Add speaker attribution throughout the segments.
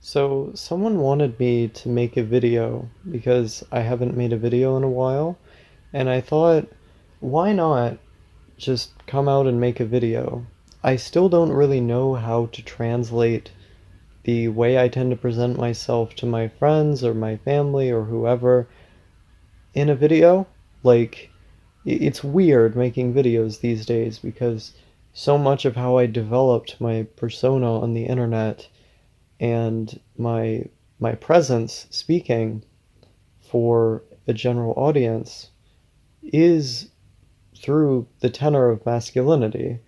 Speaker 1: So, someone wanted me to make a video because I haven't made a video in a while, and I thought, why not just come out and make a video? I still don't really know how to translate the way I tend to present myself to my friends or my family or whoever in a video. Like, it's weird making videos these days because so much of how I developed my persona on the internet and my presence speaking for a general audience is through the tenor of masculinity.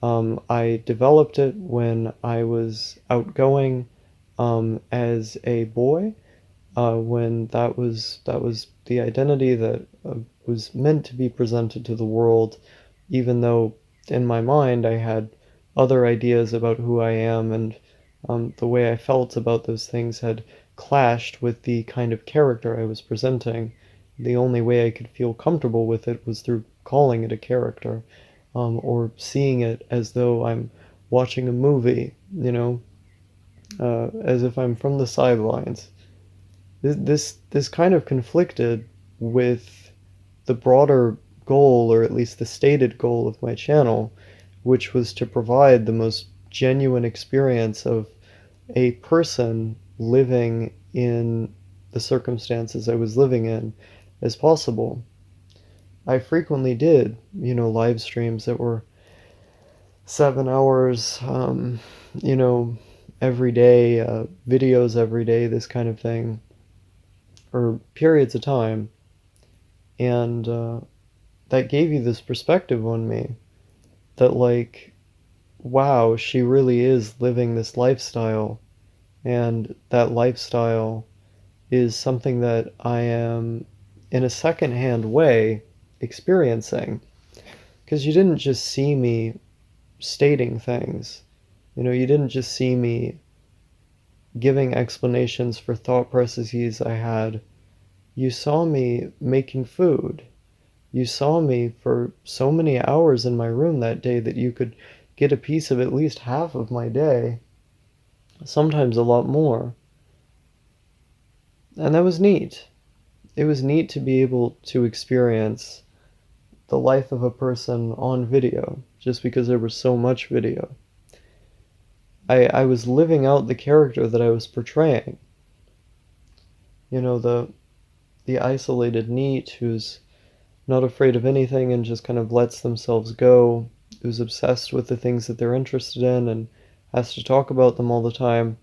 Speaker 1: I developed it when I was outgoing as a boy, when that was the identity that was meant to be presented to the world, even though in my mind I had other ideas about who I am, and the way I felt about those things had clashed with the kind of character I was presenting. The only way I could feel comfortable with it was through calling it a character, or seeing it as though I'm watching a movie, as if I'm from the sidelines. This kind of conflicted with the broader goal, or at least the stated goal of my channel, which was to provide the most genuine experience of a person living in the circumstances I was living in as possible. I frequently did, live streams that were 7 hours, you know, every day, videos every day, this kind of thing, or periods of time. And that gave you this perspective on me that, like, wow, she really is living this lifestyle. And that lifestyle is something that I am, in a secondhand way, experiencing. Because you didn't just see me stating things. You didn't just see me giving explanations for thought processes I had. You saw me making food. You saw me for so many hours in my room that day that you could get a piece of at least half of my day, sometimes a lot more. And that was neat. It was neat to be able to experience the life of a person on video, just because there was so much video. I was living out the character that I was portraying. The isolated NEET who's not afraid of anything and just kind of lets themselves go, who's obsessed with the things that they're interested in and has to talk about them all the time.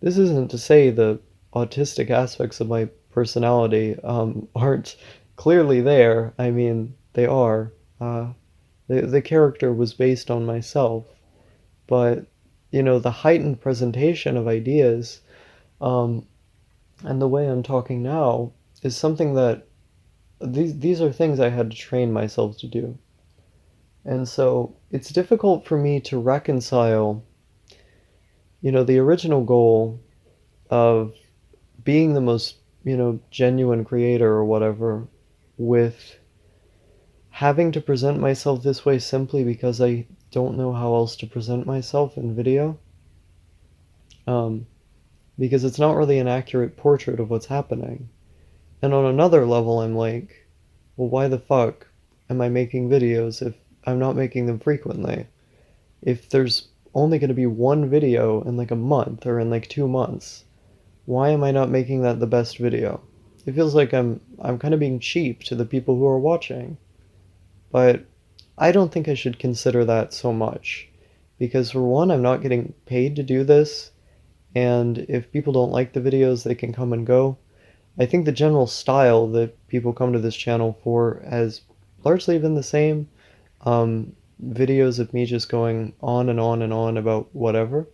Speaker 1: This isn't to say the autistic aspects of my personality aren't clearly there. I mean, they are. The character was based on myself, but the heightened presentation of ideas, um, and the way I'm talking now is something that these are things I had to train myself to do. And so it's difficult for me to reconcile, the original goal of being the most, genuine creator or whatever, with having to present myself this way simply because I don't know how else to present myself in video. Um, because it's not really an accurate portrait of what's happening. And on another level, I'm like, well, why the fuck am I making videos if I'm not making them frequently? If there's only going to be one video in like a month or in like 2 months, why am I not making that the best video? It feels like I'm kind of being cheap to the people who are watching. But I don't think I should consider that so much. Because for one, I'm not getting paid to do this, and if people don't like the videos, they can come and go. I think the general style that people come to this channel for has largely been the same. Videos of me just going on and on and on about whatever.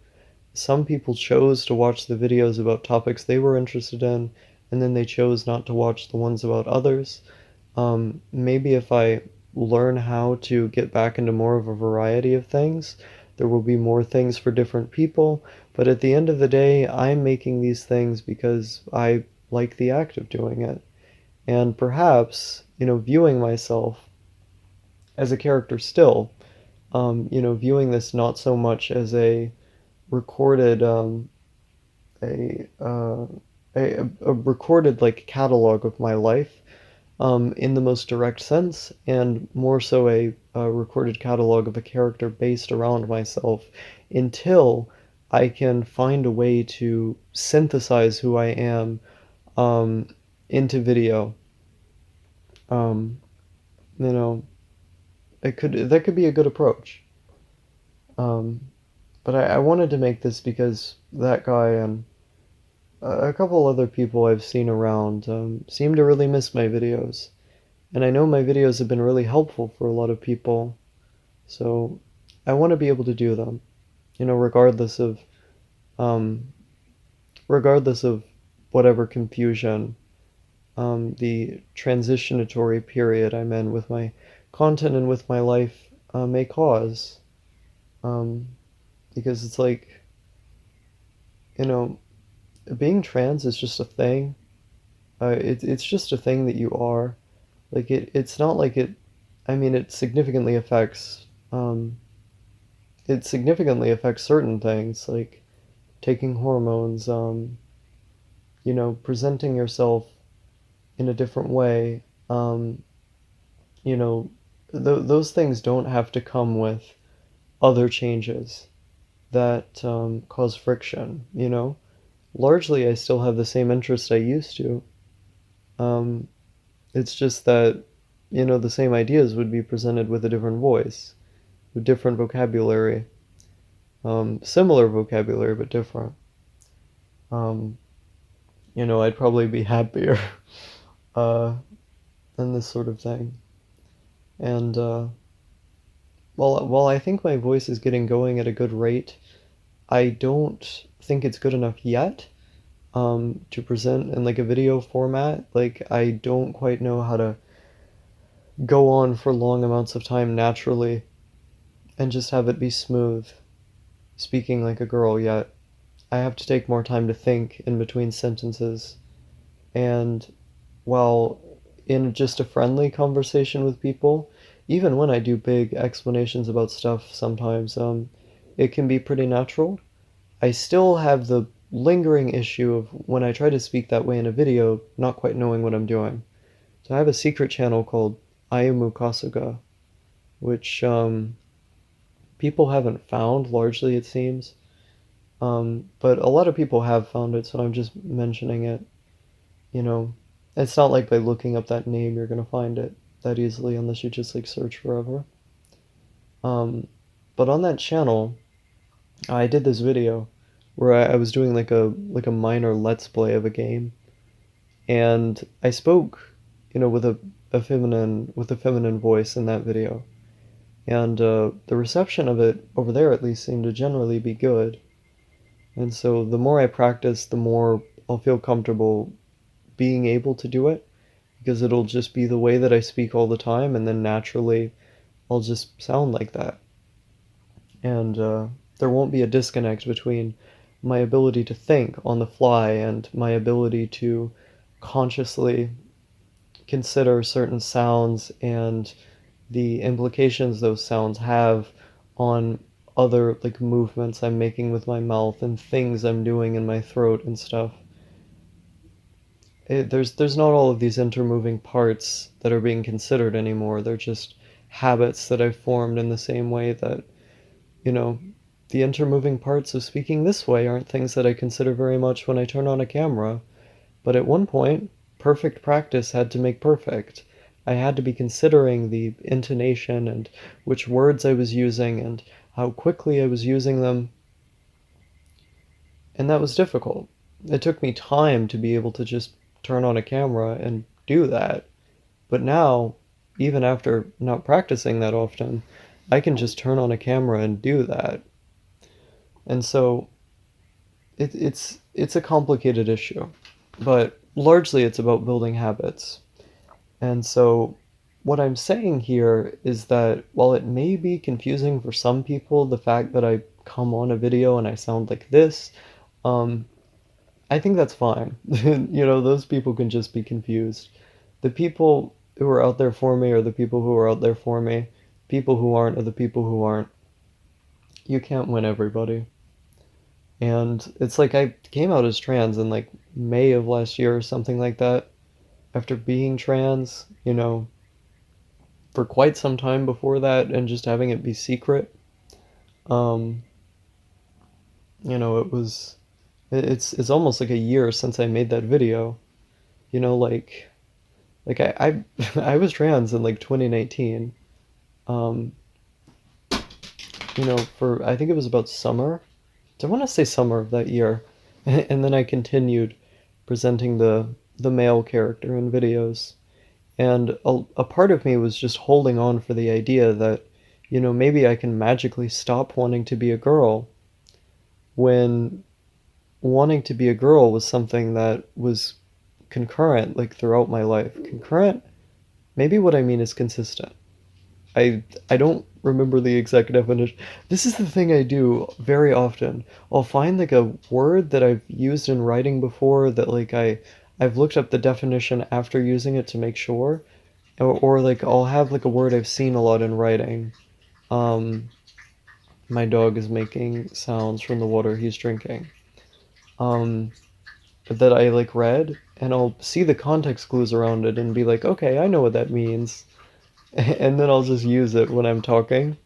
Speaker 1: Some people chose to watch the videos about topics they were interested in, and then they chose not to watch the ones about others. Maybe if I learn how to get back into more of a variety of things, there will be more things for different people. But at the end of the day, I'm making these things because I like the act of doing it. And perhaps, viewing myself as a character still, viewing this not so much as a recorded a a recorded like catalog of my life, in the most direct sense, and more so a recorded catalog of a character based around myself until I can find a way to synthesize who I am, um, into video. Um, you know, that could be a good approach. Um, but I wanted to make this because that guy and a couple other people I've seen around seem to really miss my videos. And I know my videos have been really helpful for a lot of people, so I want to be able to do them, um, regardless of whatever confusion the transitionatory period I'm in with my content and with my life may cause. Um, because it's like, you know, being trans is just a thing. It's just a thing that you are. Like it's not like it. I mean, it significantly affects certain things like taking hormones, presenting yourself in a different way. You know, those things don't have to come with other changes that cause friction. Largely, I still have the same interest I used to. Um, it's just that, the same ideas would be presented with a different voice, with different vocabulary, similar vocabulary, but different. Um, I'd probably be happier uh, and this sort of thing. And while I think my voice is getting going at a good rate, I don't think it's good enough yet to present in like a video format. Like I don't quite know how to go on for long amounts of time naturally and just have it be smooth, speaking like a girl yet. I have to take more time to think in between sentences. And while in just a friendly conversation with people, even when I do big explanations about stuff sometimes, it can be pretty natural. I still have the lingering issue of when I try to speak that way in a video, not quite knowing what I'm doing. So I have a secret channel called Ayumu Kasuga, which people haven't found largely, it seems. But a lot of people have found it, so I'm just mentioning it. You know, it's not like by looking up that name you're gonna find it that easily unless you just like search forever. Um, but on that channel, I did this video where I was doing like a minor let's play of a game, and I spoke, with a feminine voice in that video, and the reception of it over there at least seemed to generally be good. And so the more I practice, the more I'll feel comfortable being able to do it because it'll just be the way that I speak all the time, and then naturally I'll just sound like that. And there won't be a disconnect between my ability to think on the fly and my ability to consciously consider certain sounds and the implications those sounds have on other like movements I'm making with my mouth and things I'm doing in my throat and stuff. There's not all of these intermoving parts that are being considered anymore. They're just habits that I've formed in the same way that, you know, the intermoving parts of speaking this way aren't things that I consider very much when I turn on a camera. But at one point, perfect practice had to make perfect. I had to be considering the intonation and which words I was using and how quickly I was using them, and that was difficult. It took me time to be able to just turn on a camera and do that. But now, even after not practicing that often, I can just turn on a camera and do that. And so it's a complicated issue, but largely it's about building habits. And so what I'm saying here is that while it may be confusing for some people, the fact that I come on a video and I sound like this, um, I think that's fine. Those people can just be confused. The people who are out there for me are the people who are out there for me. People who aren't are the people who aren't. You can't win everybody. And it's like I came out as trans in like May of last year or something like that, after being trans, for quite some time before that and just having it be secret. Um, it was it's almost like a year since I made that video. You know, like I was trans in like 2019. Um, for I think it was about summer. I want to say summer of that year. And then I continued presenting the male character in videos. And a part of me was just holding on for the idea that, maybe I can magically stop wanting to be a girl when wanting to be a girl was something that was concurrent, like throughout my life. Concurrent, maybe what I mean is consistent. I don't remember the exact definition. This is the thing I do very often. I'll find like a word that I've used in writing before that like I've looked up the definition after using it to make sure, or like I'll have like a word I've seen a lot in writing. Um, my dog is making sounds from the water he's drinking. Um, that I like read, and I'll see the context clues around it and be like, okay, I know what that means, and then I'll just use it when I'm talking.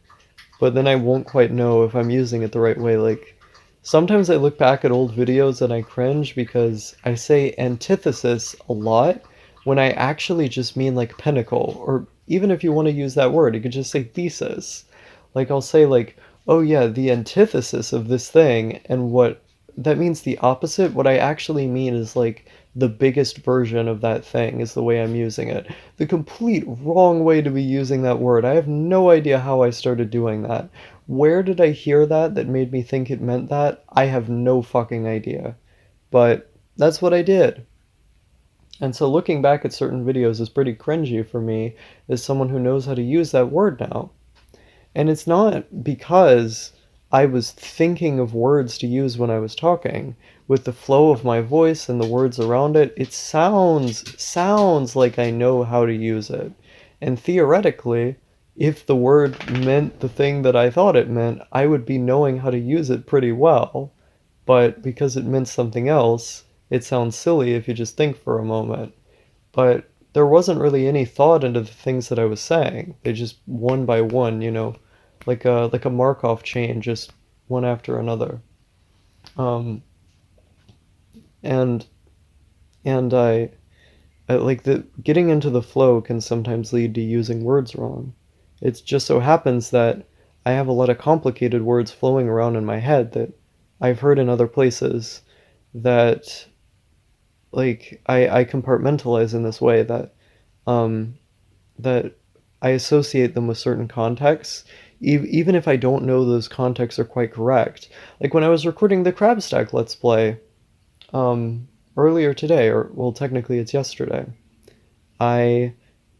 Speaker 1: But then I won't quite know if I'm using it the right way. Like, sometimes I look back at old videos and I cringe because I say antithesis a lot when I actually just mean like pinnacle, or even if you want to use that word, you could just say thesis. Like, I'll say, like, oh yeah, the antithesis of this thing, and what that means the opposite. What I actually mean is like the biggest version of that thing is the way I'm using it. The complete wrong way to be using that word. I have no idea how I started doing that. Where did I hear that made me think it meant that? I have no fucking idea. But that's what I did. And so looking back at certain videos is pretty cringy for me as someone who knows how to use that word now. And it's not because I was thinking of words to use when I was talking. With the flow of my voice and the words around it, it sounds like I know how to use it. And theoretically, if the word meant the thing that I thought it meant, I would be knowing how to use it pretty well. But because it meant something else, it sounds silly if you just think for a moment. But there wasn't really any thought into the things that I was saying. They just one by one, like a Markov chain, just one after another. Um, and and I like the getting into the flow can sometimes lead to using words wrong. It just so happens that I have a lot of complicated words flowing around in my head that I've heard in other places that like I compartmentalize in this way um, that I associate them with certain contexts, even if I don't know those contexts are quite correct. Like when I was recording the Crab Stack Let's Play earlier today, or well, technically it's yesterday, I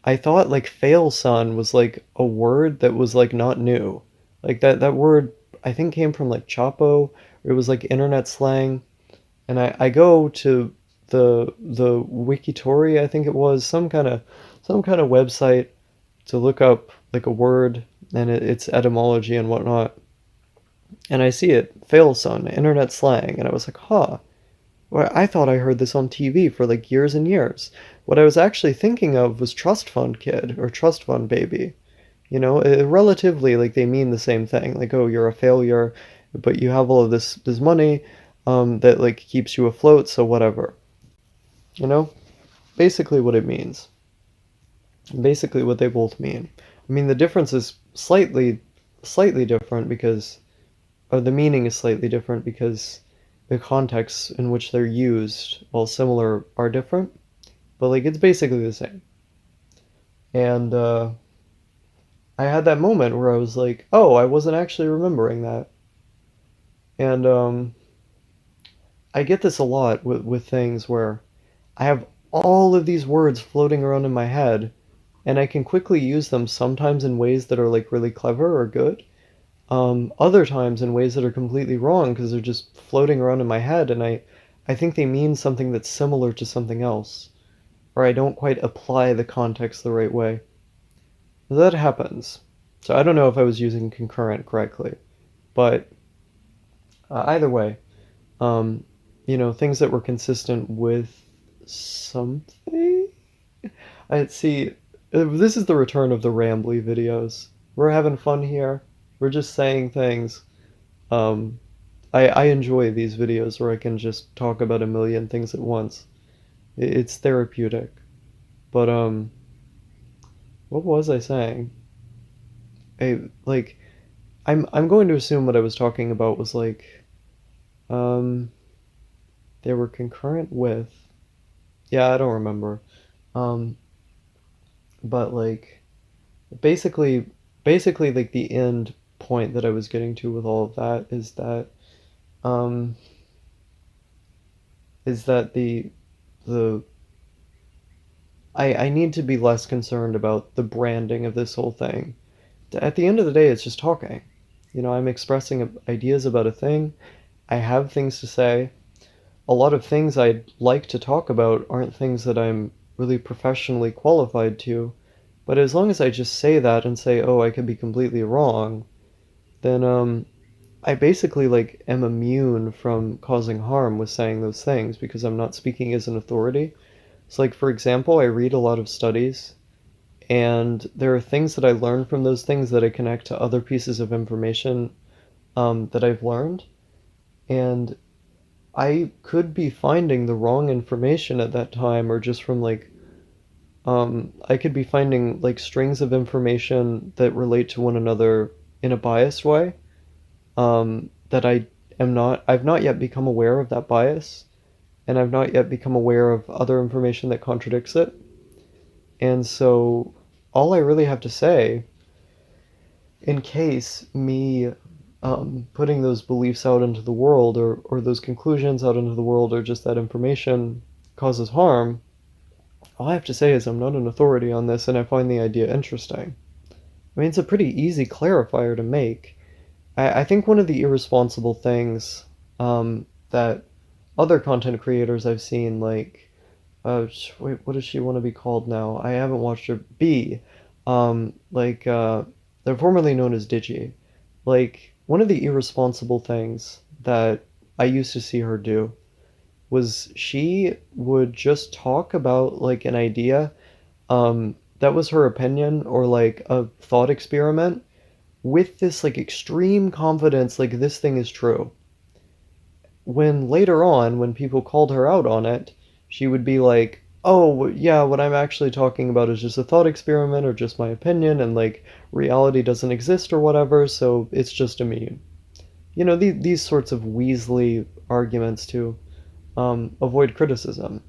Speaker 1: I thought like fail son was like a word that was like not new. Like that word I think came from like Chapo, or it was like internet slang. And I go to the Wikitori, I think it was, some kind of website to look up like a word and its etymology and whatnot. And I see it, fail son, internet slang, and I was like, huh. Well, I thought I heard this on TV for like years and years. What I was actually thinking of was trust fund kid or trust fund baby. Relatively like they mean the same thing. Like, oh, you're a failure, but you have all of this money that like keeps you afloat, so whatever. You know, basically what it means. Basically what they both mean. I mean, the difference is slightly different because, or the meaning is slightly different because the contexts in which they're used, while similar, are different. But like it's basically the same. And I had that moment where I was like, oh, I wasn't actually remembering that. And I get this a lot with things where I have all of these words floating around in my head, and I can quickly use them sometimes in ways that are like really clever or good. Other times in ways that are completely wrong because they're just floating around in my head, and I think they mean something that's similar to something else, or I don't quite apply the context the right way. That happens. So I don't know if I was using concurrent correctly, but either way. Um, things that were consistent with something. I see. This is the return of the rambly videos. We're having fun here. We're just saying things. Um, I enjoy these videos where I can just talk about a million things at once. It's therapeutic. But what was I saying? I like I'm going to assume what I was talking about was like um they were concurrent with, yeah, I don't remember. Um but like basically basically like the end point that I was getting to with all of that um is that the I need to be less concerned about the branding of this whole thing. At the end of the day, it's just talking. I'm expressing ideas about a thing. I have things to say. A lot of things I'd like to talk about aren't things that I'm really professionally qualified to. But as long as I just say that and say, oh, I could be completely wrong, then I basically like am immune from causing harm with saying those things because I'm not speaking as an authority. So like for example, I read a lot of studies and there are things that I learn from those things that I connect to other pieces of information that I've learned. And I could be finding the wrong information at that time, or just from like, I could be finding like strings of information that relate to one another in a biased way, that I've not yet become aware of that bias, and I've not yet become aware of other information that contradicts it. And so all I really have to say, in case me putting those beliefs out into the world, or those conclusions out into the world, or just that information causes harm, all I have to say is I'm not an authority on this and I find the idea interesting. I mean, it's a pretty easy clarifier to make. I think one of the irresponsible things that other content creators I've seen, like, wait, what does she want to be called now? I haven't watched her. B. They're formerly known as Digi. Like, one of the irresponsible things that I used to see her do was she would just talk about like an idea that was her opinion or like a thought experiment with this like extreme confidence, like this thing is true. When later on, when people called her out on it, she would be like, oh, yeah, what I'm actually talking about is just a thought experiment or just my opinion, and like reality doesn't exist or whatever, so it's just a meme. These sorts of Weasley arguments to avoid criticism.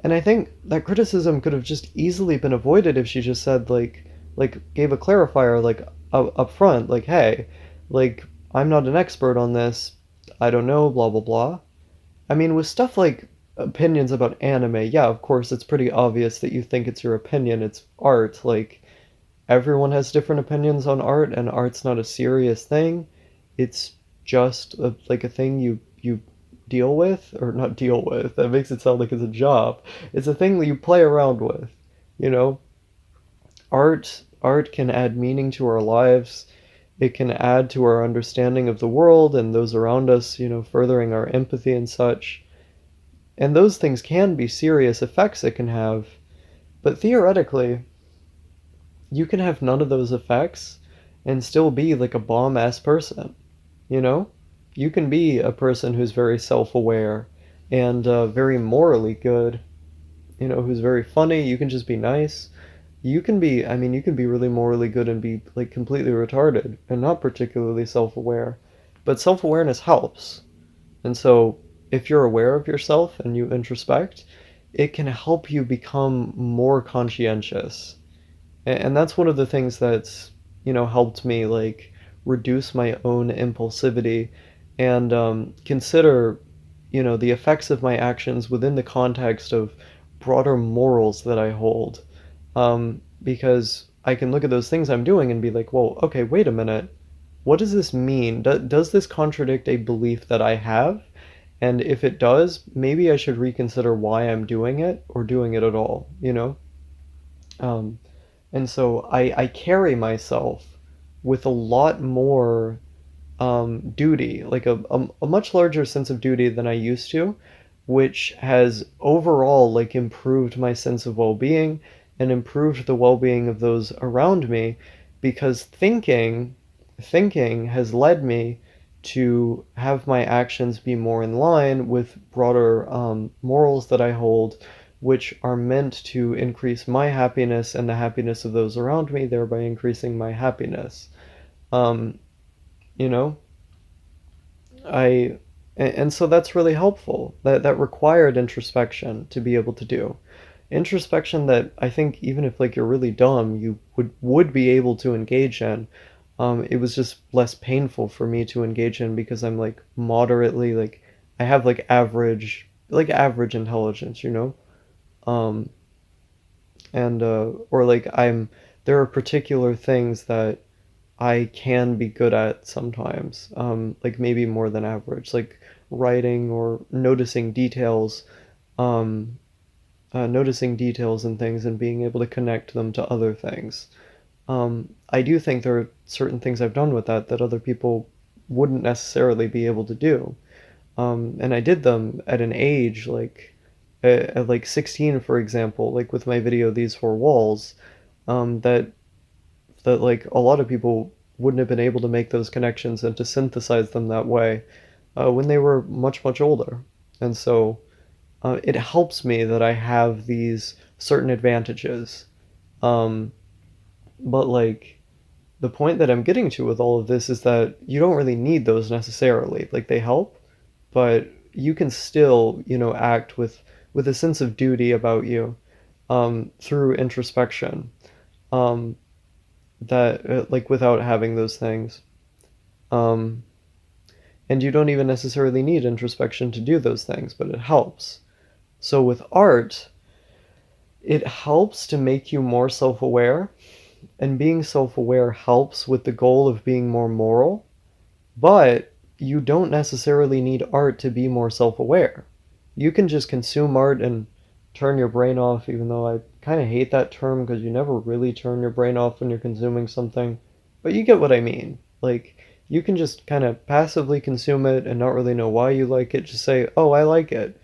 Speaker 1: And I think that criticism could have just easily been avoided if she just said like gave a clarifier like up front, like, hey, like I'm not an expert on this, I don't know, blah blah blah. I mean, with stuff like opinions about anime, yeah, of course it's pretty obvious that you think it's your opinion, it's art. Like everyone has different opinions on art, and art's not a serious thing. It's just like a thing you deal with, or not deal with. That makes it sound like it's a job. It's a thing that you play around with. You know, art can add meaning to our lives. It can add to our understanding of the world and those around us, furthering our empathy and such. And those things can be serious effects it can have. But theoretically, you can have none of those effects and still be like a bomb ass person, you know? You can be a person who's very self aware and very morally good, who's very funny. You can just be nice. I mean, you can be really morally good and be like completely retarded and not particularly self aware. But self awareness helps. And so if you're aware of yourself and you introspect, it can help you become more conscientious. And that's one of the things that's helped me like reduce my own impulsivity and consider the effects of my actions within the context of broader morals that I hold, because I can look at those things I'm doing and be like, well, okay, wait a minute, what does this mean? Does this contradict a belief that I have? And if it does, maybe I should reconsider why I'm doing it or doing it at all. um, and so I carry myself with a lot more duty, like a much larger sense of duty than I used to, which has overall like improved my sense of well-being and improved the well-being of those around me, because thinking has led me to have my actions be more in line with broader morals that I hold, which are meant to increase my happiness and the happiness of those around me, thereby increasing my happiness. Um, you know, I and so that's really helpful. That required introspection to be able to do. Introspection that I think even if like you're really dumb, you would be able to engage in. It was just less painful for me to engage in because I'm like moderately like I have like average intelligence, you know? Um, and or like there are particular things that I can be good at sometimes, like maybe more than average, like writing or um, noticing details and things and being able to connect them to other things. I do think there are certain things I've done with that that other people wouldn't necessarily be able to do. And I did them at an age like at like 16, for example, like with my video These Four Walls, that like a lot of people wouldn't have been able to make those connections and to synthesize them that way when they were much older. And so it helps me that I have these certain advantages. Um, but like the point that I'm getting to with all of this is that you don't really need those necessarily. Like they help, but you can still, act with a sense of duty about you through introspection. Um, that like without having those things. Um, and you don't even necessarily need introspection to do those things, but it helps. So with art, it helps to make you more self-aware, and being self-aware helps with the goal of being more moral, but you don't necessarily need art to be more self-aware. You can just consume art and turn your brain off, even though I kind of hate that term because you never really turn your brain off when you're consuming something. But you get what I mean. Like, you can just kind of passively consume it and not really know why you like it, just say, oh, I like it,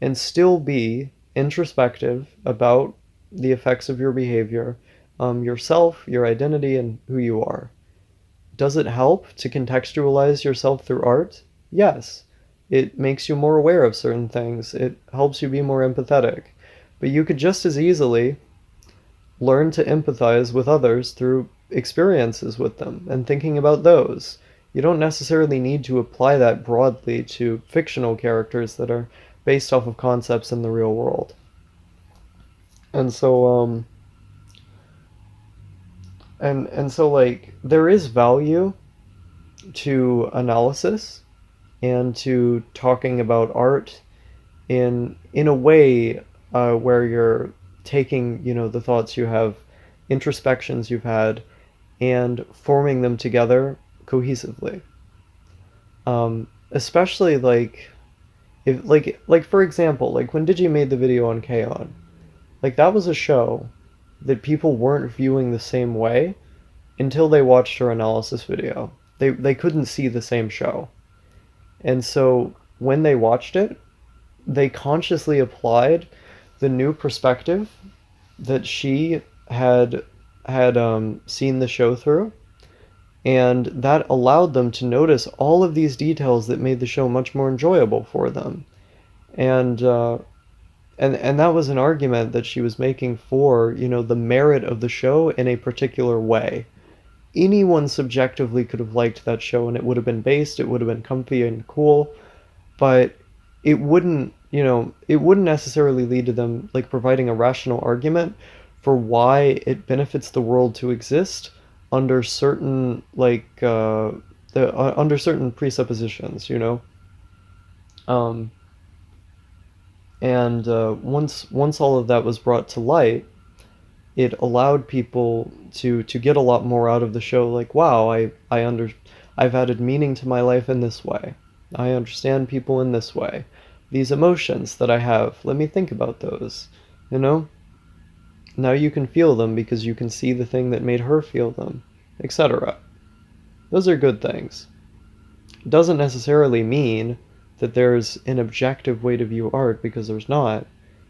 Speaker 1: and still be introspective about the effects of your behavior, yourself, your identity, and who you are. Does it help to contextualize yourself through art? Yes. It makes you more aware of certain things. It helps you be more empathetic. But you could just as easily learn to empathize with others through experiences with them and thinking about those. You don't necessarily need to apply that broadly to fictional characters that are based off of concepts in the real world. And so and so like there is value to analysis and to talking about art in a way where you're taking the thoughts you have, introspections you've had, and forming them together cohesively. Especially like if like for example, like when Digi made the video on K-On, like that was a show that people weren't viewing the same way until they watched her analysis video. They couldn't see the same show. And so when they watched it, they consciously applied the new perspective that she had seen the show through, and that allowed them to notice all of these details that made the show much more enjoyable for them. And and that was an argument that she was making for the merit of the show in a particular way. Anyone subjectively could have liked that show, and it would have been based, it would have been comfy and cool, but it wouldn't necessarily lead to them like providing a rational argument for why it benefits the world to exist under certain under certain presuppositions, um, and once all of that was brought to light, it allowed people to get a lot more out of the show. Like, wow, I've added meaning to my life in this way. I understand people in this way. These emotions that I have, let me think about those. You know? Now you can feel them because you can see the thing that made her feel them, etc. Those are good things. doesn't necessarily mean that there's an objective way to view art, because there's not.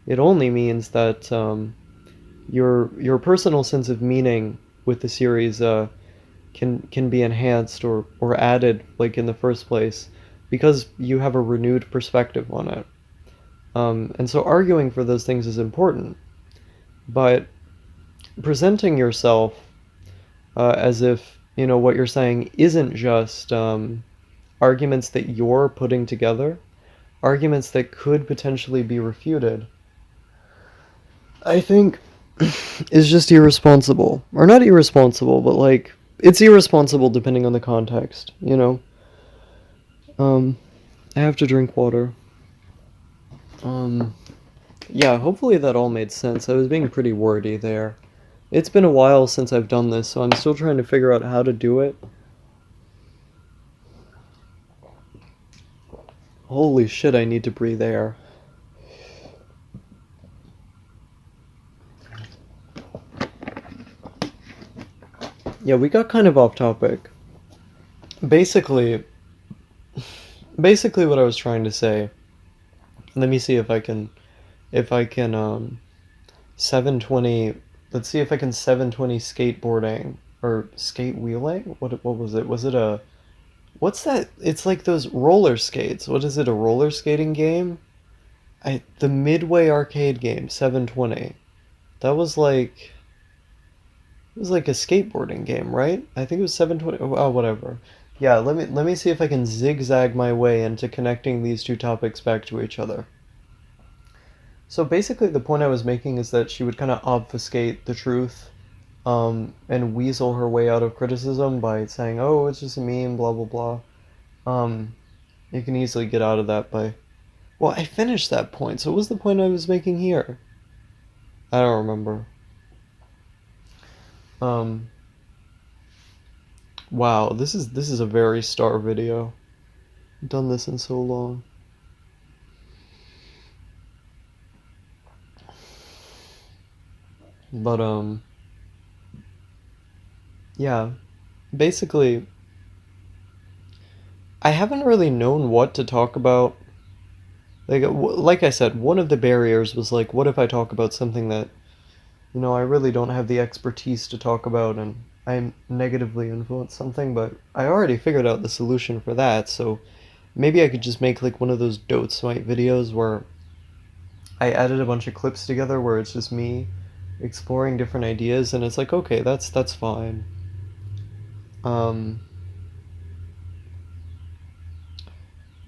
Speaker 1: It only means that your personal sense of meaning with the series can be enhanced or added, like, in the first place, because you have a renewed perspective on it. And so arguing for those things is important, but presenting yourself as if, what you're saying isn't just arguments that you're putting together, arguments that could potentially be refuted, I think is just irresponsible. Or not irresponsible, but, like, it's irresponsible depending on the context. Um, I have to drink water. Yeah, hopefully that all made sense. I was being pretty wordy there. It's been a while since I've done this, so I'm still trying to figure out how to do it. Holy shit, I need to breathe air. Yeah, we got kind of off topic. Basically, what I was trying to say, let me see if I can 720, let's see if I can 720 skateboarding or skate wheeling? What was it? Was it a what's that? It's like those roller skates. What is it? A roller skating game? The Midway arcade game, 720. That was like It was like a skateboarding game, right? I think it was 720. Oh, whatever. Yeah, let me see if I can zigzag my way into connecting these two topics back to each other. So basically, the point I was making is that she would kind of obfuscate the truth, and weasel her way out of criticism by saying, "Oh, it's just a meme," blah blah blah. Um, you can easily get out of that by. Well, I finished that point. So what was the point I was making here? I don't remember. Um, wow, this is a very star video. I've done this in so long. But yeah, basically, I haven't really known what to talk about. Like I said, one of the barriers was, like, what if I talk about something that, I really don't have the expertise to talk about, and I negatively influence something, but I already figured out the solution for that, so maybe I could just make, like, one of those Dote Smite videos where I added a bunch of clips together where it's just me exploring different ideas, and it's like, okay, that's fine. Um,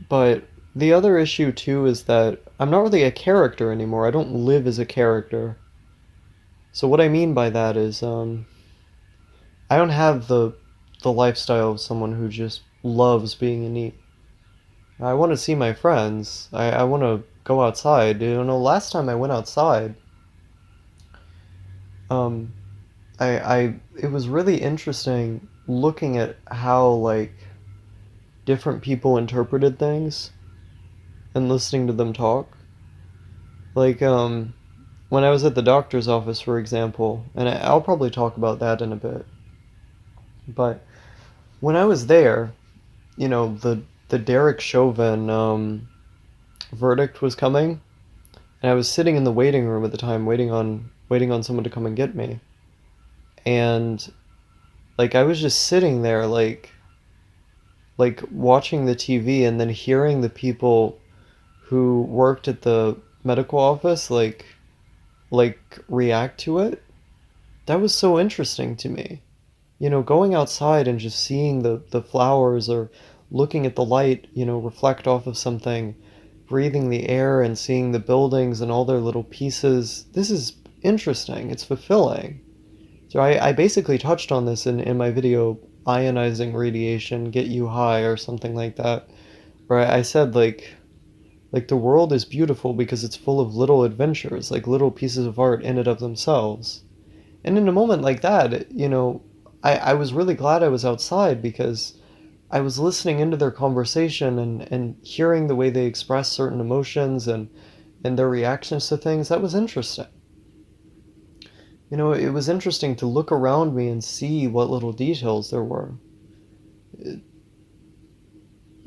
Speaker 1: but the other issue too is that I'm not really a character anymore. I don't live as a character. So what I mean by that is, I don't have the lifestyle of someone who just loves being a neat. I want to see my friends. I want to go outside. Last time I went outside, um, it was really interesting looking at how, like, different people interpreted things and listening to them talk. Like, when I was at the doctor's office, for example, and I'll probably talk about that in a bit, but when I was there, the Derek Chauvin verdict was coming, and I was sitting in the waiting room at the time, waiting on someone to come and get me, and, like, I was just sitting there, like watching the TV and then hearing the people who worked at the medical office, like react to it. That was so interesting to me. Going outside and just seeing the flowers, or looking at the light, reflect off of something, breathing the air and seeing the buildings and all their little pieces. This is interesting. It's fulfilling. So I basically touched on this in my video, ionizing radiation, get you high, or something like that, where I said, like the world is beautiful because it's full of little adventures, like little pieces of art in and of themselves. And in a moment like that, I was really glad I was outside, because I was listening into their conversation, and hearing the way they express certain emotions, and their reactions to things. That was interesting. It was interesting to look around me and see what little details there were.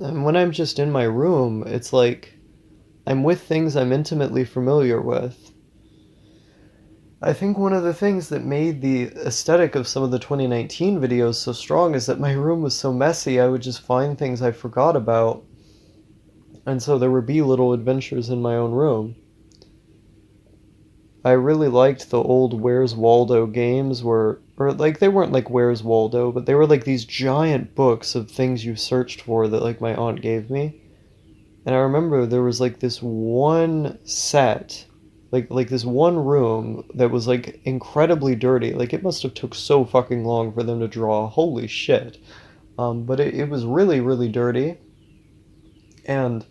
Speaker 1: And when I'm just in my room, it's like I'm with things I'm intimately familiar with. I think one of the things that made the aesthetic of some of the 2019 videos so strong is that my room was so messy, I would just find things I forgot about. And so there would be little adventures in my own room. I really liked the old Where's Waldo games or like they weren't like Where's Waldo, but they were like these giant books of things you searched for that like my aunt gave me. And I remember there was like this one set, like this one room that was like incredibly dirty. Like it must have took so fucking long for them to draw. Holy shit. But it was really, really dirty. And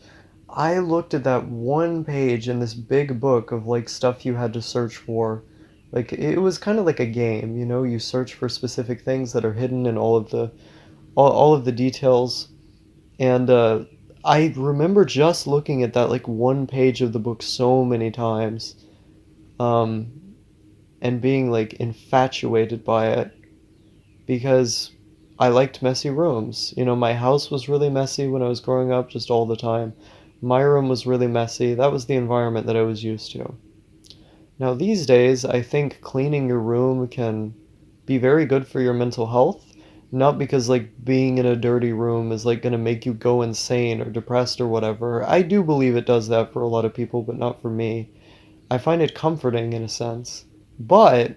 Speaker 1: I looked at that one page in this big book of like stuff you had to search for. Like it was kind of like a game, you know, you search for specific things that are hidden in all of the details. And I remember just looking at that like one page of the book so many times, um, and being like infatuated by it because I liked messy rooms. You know, my house was really messy when I was growing up, just all the time. My room was really messy. That was the environment that I was used to. Now, these days, I think cleaning your room can be very good for your mental health. Not because, like, being in a dirty room is, like, gonna make you go insane or depressed or whatever. I do believe it does that for a lot of people, but not for me. I find it comforting in a sense. But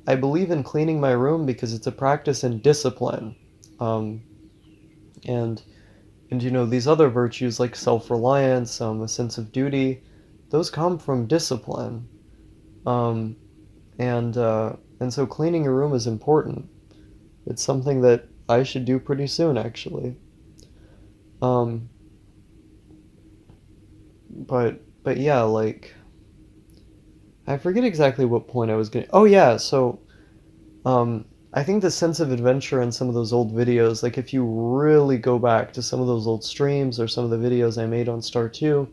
Speaker 1: I believe in cleaning my room because it's a practice in discipline. Um, and and you know, these other virtues like self-reliance, a sense of duty, those come from discipline. Um, and so cleaning your room is important. It's something that I should do pretty soon, actually. Um, but yeah, like I forget exactly what point I was getting. Oh yeah, so I think the sense of adventure in some of those old videos, like if you really go back to some of those old streams or some of the videos I made on Star 2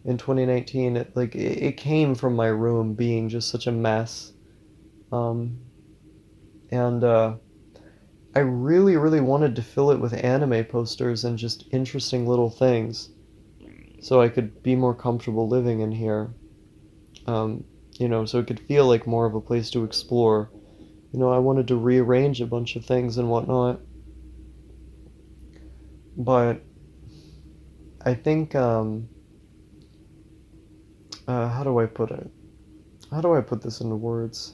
Speaker 1: in 2019, it came from my room being just such a mess. Um, and I really, really wanted to fill it with anime posters and just interesting little things so I could be more comfortable living in here. Um, you know, so it could feel like more of a place to explore. You know, I wanted to rearrange a bunch of things and whatnot. But I think, how do I put it? How do I put this into words?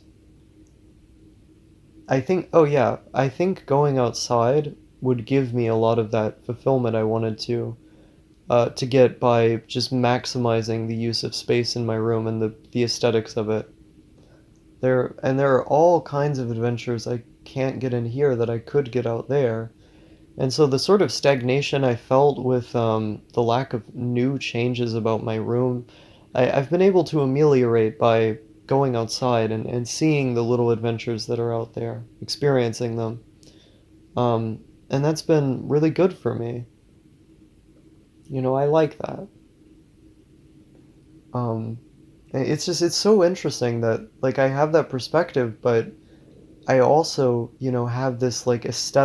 Speaker 1: Oh yeah, I think going outside would give me a lot of that fulfillment I wanted to get by just maximizing the use of space in my room and the aesthetics of it. There are all kinds of adventures I can't get in here that I could get out there. And so the sort of stagnation I felt with the lack of new changes about my room, I've been able to ameliorate by going outside and seeing the little adventures that are out there, experiencing them. Um, and that's been really good for me. You know, I like that. Um, it's so interesting that like I have that perspective, but I also, you know, have this like this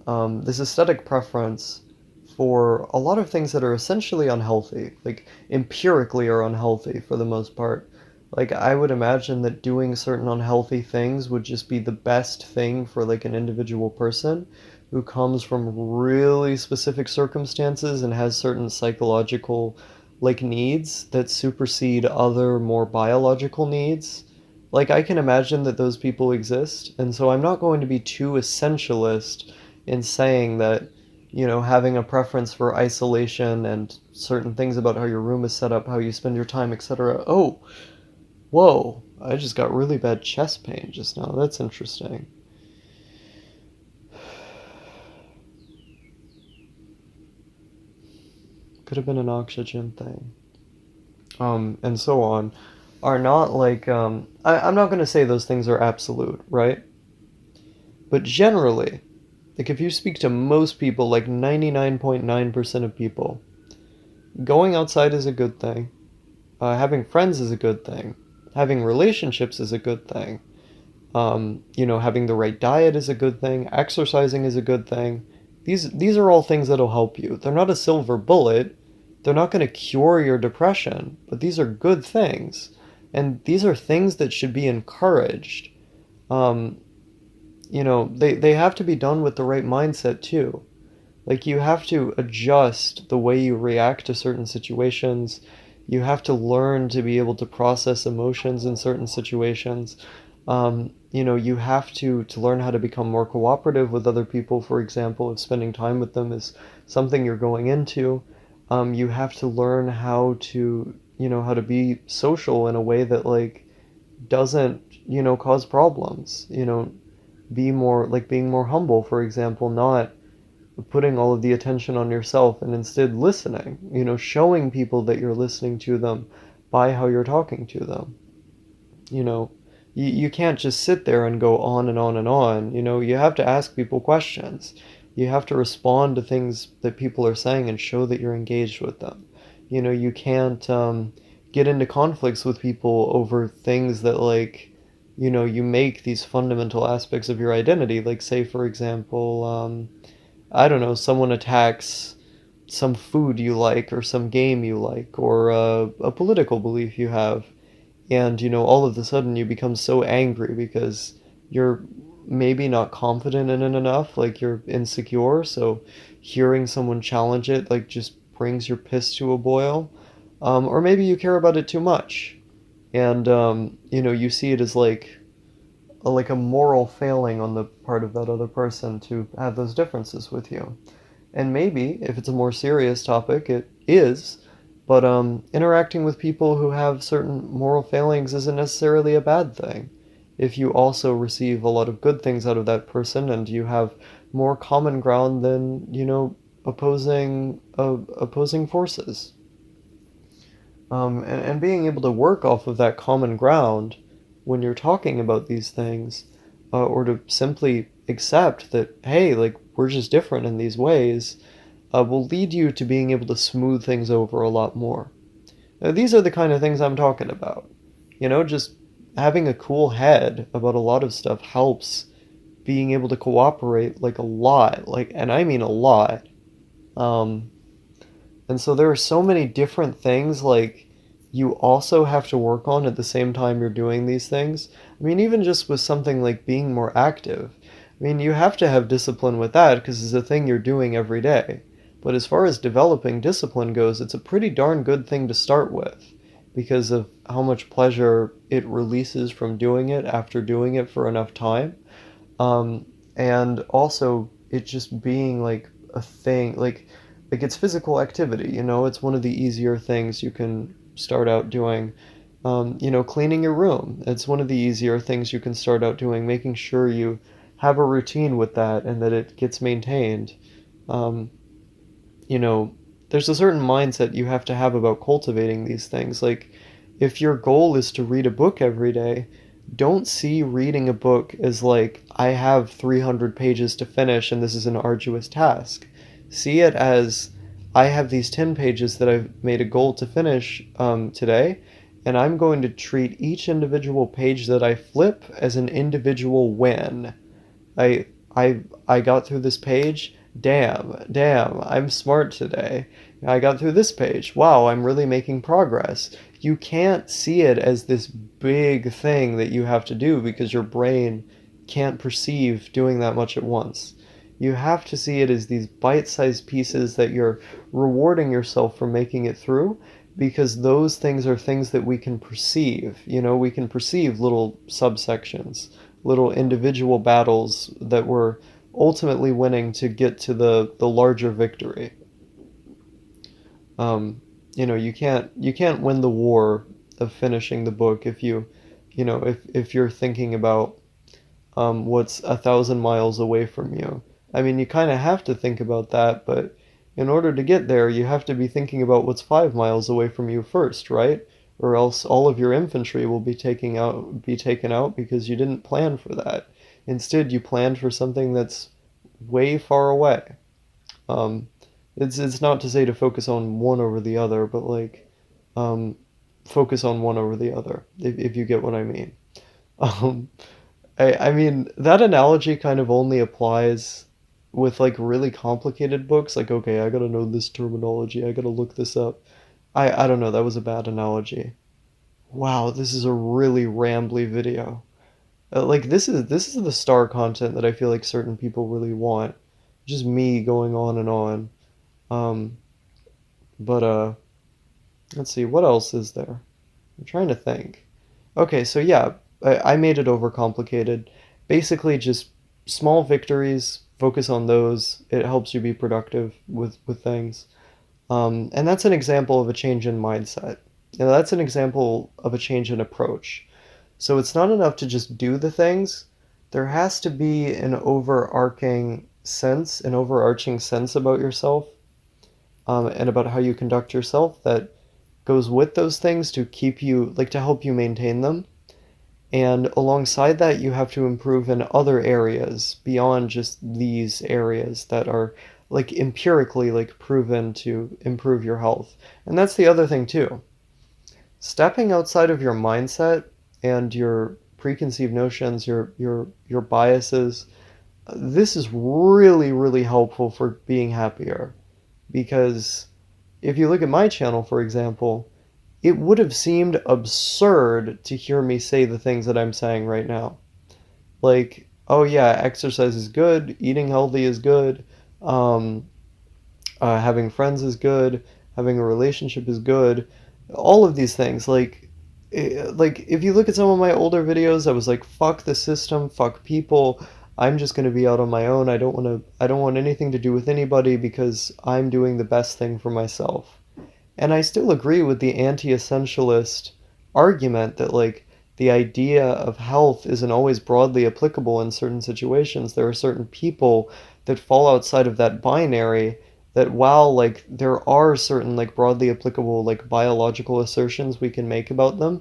Speaker 1: aesthetic preference for a lot of things that are essentially unhealthy, like empirically are unhealthy for the most part. Like I would imagine that doing certain unhealthy things would just be the best thing for like an individual person who comes from really specific circumstances and has certain psychological like needs that supersede other more biological needs. Like I can imagine that those people exist, and so I'm not going to be too essentialist in saying that, you know, having a preference for isolation and certain things about how your room is set up, how you spend your time, etc. Oh, whoa, I just got really bad chest pain just now. That's interesting. Could have been an oxygen thing. And so on, are not like, I'm not going to say those things are absolute, right? But generally, like if you speak to most people, like 99.9% of people, going outside is a good thing. Having friends is a good thing. Having relationships is a good thing. You know, having the right diet is a good thing. Exercising is a good thing. These are all things that'll help you. They're not a silver bullet. They're not going to cure your depression, but these are good things. And these are things that should be encouraged. Um, they have to be done with the right mindset too. Like you have to adjust the way you react to certain situations. You have to learn to be able to process emotions in certain situations. You have to learn how to become more cooperative with other people, for example, if spending time with them is something you're going into. You have to learn how to be social in a way that like doesn't, cause problems. Being more humble, for example, not putting all of the attention on yourself and instead listening, showing people that you're listening to them by how you're talking to them. You know, you can't just sit there and go on and on and on. You have to ask people questions. You have to respond to things that people are saying and show that you're engaged with them. You can't get into conflicts with people over things that, like, you make these fundamental aspects of your identity. Like, say, for example, I don't know, someone attacks some food you like or some game you like or a political belief you have, and all of a sudden you become so angry because you're maybe not confident in it enough, like you're insecure, so hearing someone challenge it like just brings your piss to a boil. Or maybe you care about it too much, and you see it as like a moral failing on the part of that other person to have those differences with you. And maybe, if it's a more serious topic, it is, but interacting with people who have certain moral failings isn't necessarily a bad thing. If you also receive a lot of good things out of that person and you have more common ground than, opposing forces. And being able to work off of that common ground when you're talking about these things, or to simply accept that, hey, like, we're just different in these ways, will lead you to being able to smooth things over a lot more. Now, these are the kind of things I'm talking about. Just having a cool head about a lot of stuff helps being able to cooperate like a lot, and I mean a lot. Um, and so there are so many different things like you also have to work on at the same time you're doing these things. I mean, even just with something like being more active. I mean, you have to have discipline with that because it's a thing you're doing every day. But as far as developing discipline goes, it's a pretty darn good thing to start with because of how much pleasure it releases from doing it after doing it for enough time. Um, and also it just being like a thing, like it's physical activity. It's one of the easier things you can start out doing. Cleaning your room, it's one of the easier things you can start out doing, making sure you have a routine with that and that it gets maintained. um, you know, there's a certain mindset you have to have about cultivating these things. Like, if your goal is to read a book every day, don't see reading a book as like, I have 300 pages to finish and this is an arduous task. See it as, I have these 10 pages that I've made a goal to finish today, and I'm going to treat each individual page that I flip as an individual win. I I got through this page. Damn, I'm smart today. I got through this page. Wow, I'm really making progress. You can't see it as this big thing that you have to do because your brain can't perceive doing that much at once. You have to see it as these bite-sized pieces that you're rewarding yourself for making it through, because those things are things that we can perceive. We can perceive little subsections, little individual battles that we're ultimately winning to get to the larger victory. You can't win the war of finishing the book if you're thinking about what's 1,000 miles away from you. I mean, you kind of have to think about that, but in order to get there, you have to be thinking about what's 5 miles away from you first, right? Or else all of your infantry will be taken out because you didn't plan for that. Instead, you planned for something that's way far away. Um, it's not to say to focus on one over the other, but like, um, focus on one over the other, if you get what I mean. Um, I mean, that analogy kind of only applies. with like really complicated books, like, okay, I gotta know this terminology, I gotta look this up. I don't know, that was a bad analogy. Wow, this is a really rambly video. Like this is the star content that I feel like certain people really want. Just me going on and on. Um, but let's see, what else is there? I'm trying to think. Okay, so yeah, I made it overcomplicated. Basically, just small victories, focus on those. It helps you be productive with things. And that's an example of a change in mindset. That's an example of a change in approach. So it's not enough to just do the things. There has to be an overarching sense about yourself, and about how you conduct yourself that goes with those things to keep you, like to help you maintain them. And alongside that, you have to improve in other areas beyond just these areas that are like empirically like proven to improve your health. And that's the other thing too. Stepping outside of your mindset and your preconceived notions, your biases, this is really, really helpful for being happier. Because if you look at my channel, for example, it would have seemed absurd to hear me say the things that I'm saying right now. Like, oh yeah, exercise is good, eating healthy is good, um, having friends is good, having a relationship is good. All of these things, like if you look at some of my older videos, I was like, fuck the system, fuck people. I'm just going to be out on my own. I don't want anything to do with anybody because I'm doing the best thing for myself. And I still agree with the anti-essentialist argument that like the idea of health isn't always broadly applicable in certain situations. There are certain people that fall outside of that binary that while like there are certain like broadly applicable like biological assertions we can make about them,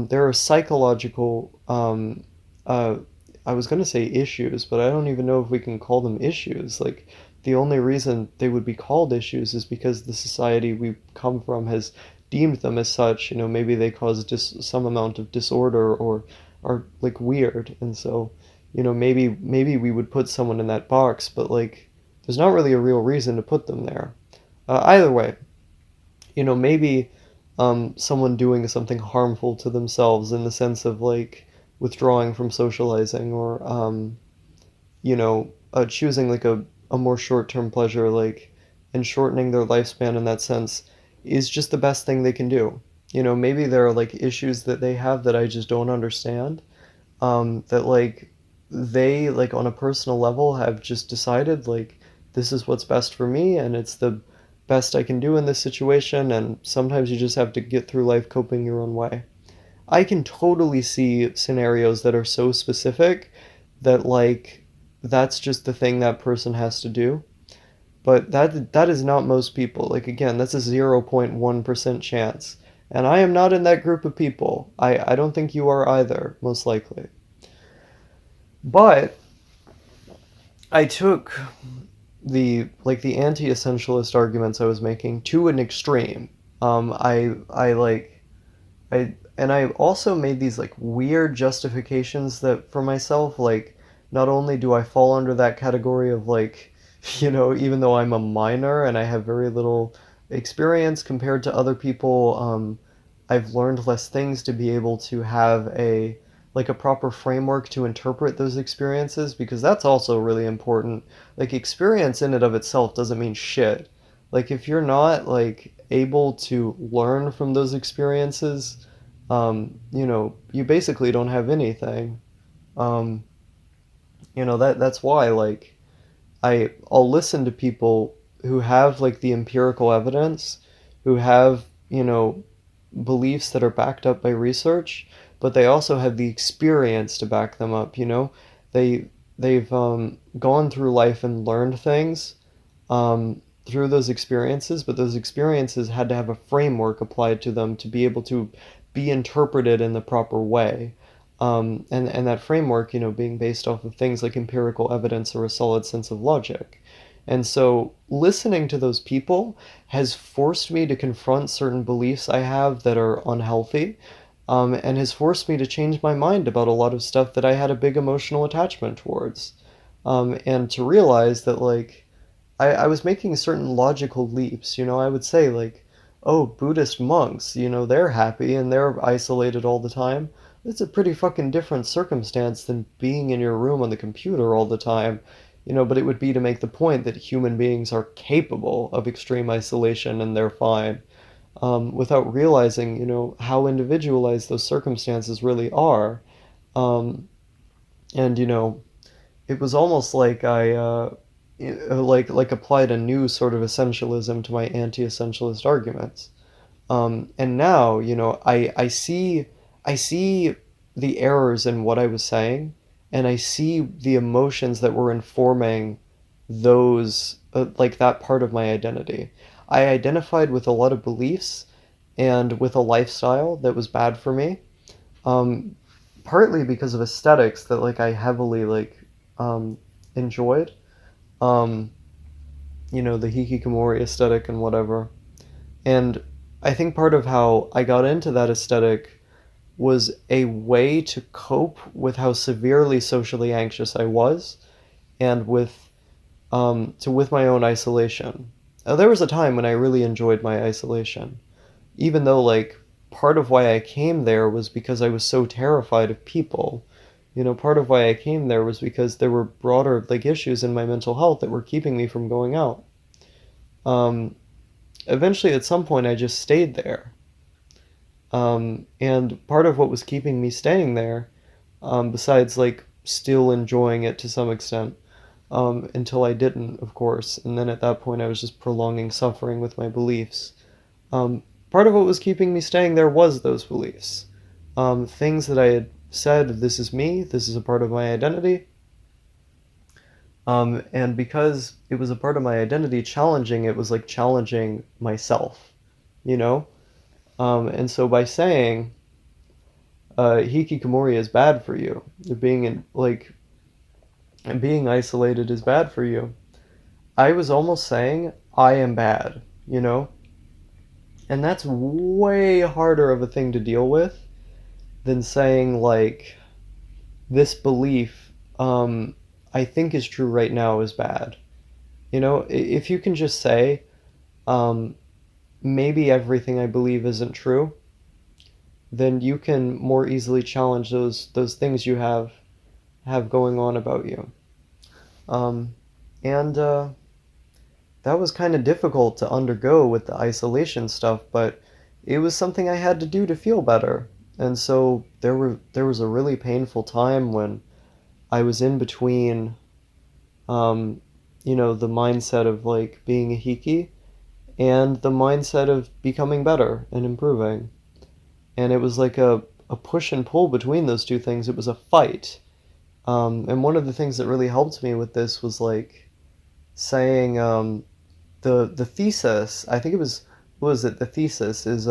Speaker 1: there are psychological uh, I was going to say issues, but I don't even know if we can call them issues. Like the only reason they would be called issues is because the society we come from has deemed them as such. Maybe they cause some amount of disorder or are like weird, and so maybe we would put someone in that box, but like there's not really a real reason to put them there. Either way, maybe someone doing something harmful to themselves in the sense of like withdrawing from socializing or choosing like a more short-term pleasure, like, and shortening their lifespan in that sense is just the best thing they can do. Maybe there are like issues that they have that I just don't understand, that like they like on a personal level have just decided like this is what's best for me and it's the best I can do in this situation, and sometimes you just have to get through life coping your own way. I can totally see scenarios that are so specific that like that's just the thing that person has to do. But that is not most people. Like again, that's a 0.1% chance. And I am not in that group of people. I don't think you are either, most likely. But I took the anti-essentialist arguments I was making to an extreme. I also made these like weird justifications that for myself, like not only do I fall under that category of like, even though I'm a minor and I have very little experience compared to other people, I've learned less things to be able to have a proper framework to interpret those experiences, because that's also really important. Like experience in and of itself doesn't mean shit. Like if you're not like able to learn from those experiences, you basically don't have anything. Um, that's why like I'll listen to people who have like the empirical evidence, who have, beliefs that are backed up by research, but they also have the experience to back them up, They they've gone through life and learned things through those experiences, but those experiences had to have a framework applied to them to be able to be interpreted in the proper way. And that framework, being based off of things like empirical evidence or a solid sense of logic. And so listening to those people has forced me to confront certain beliefs I have that are unhealthy, and has forced me to change my mind about a lot of stuff that I had a big emotional attachment towards. And to realize that, like, I was making certain logical leaps. I would say, like, oh, Buddhist monks, they're happy and they're isolated all the time. It's a pretty fucking different circumstance than being in your room on the computer all the time. But it would be to make the point that human beings are capable of extreme isolation and they're fine, without realizing, how individualized those circumstances really are. Um, and, it was almost like I applied a new sort of essentialism to my anti-essentialist arguments. And now, I see the errors in what I was saying, and I see the emotions that were informing those, like that part of my identity. I identified with a lot of beliefs and with a lifestyle that was bad for me. Um, Partly because of aesthetics that, like, I heavily, like, um, enjoyed. Um, the hikikomori aesthetic and whatever. And I think part of how I got into that aesthetic was a way to cope with how severely socially anxious I was, and with my own isolation. There was a time when I really enjoyed my isolation, even though, like, part of why I came there was because I was so terrified of people. Part of why I came there was because there were broader, like, issues in my mental health that were keeping me from going out. Um, Eventually, at some point, I just stayed there. And part of what was keeping me staying there, besides, like, still enjoying it to some extent, until I didn't, of course, and then at that point I was just prolonging suffering with my beliefs. Part of what was keeping me staying there was those beliefs. Things that I had said, this is me, this is a part of my identity. And because it was a part of my identity, challenging it was like challenging myself, you know? And so by saying, hikikomori is bad for you, being isolated is bad for you, I was almost saying, I am bad, you know? And that's way harder of a thing to deal with than saying, like, this belief, I think is true right now is bad. If you can just say, um, maybe everything I believe isn't true, then you can more easily challenge those things you have going on about you. Um, and That was kind of difficult to undergo with the isolation stuff, but it was something I had to do to feel better. And so there was a really painful time when I was in between, um, the mindset of, like, being a hiki and the mindset of becoming better and improving. And it was like a push and pull between those two things. It was a fight. And one of the things that really helped me with this was, like, saying, the thesis, I think it was, what was it? The thesis is,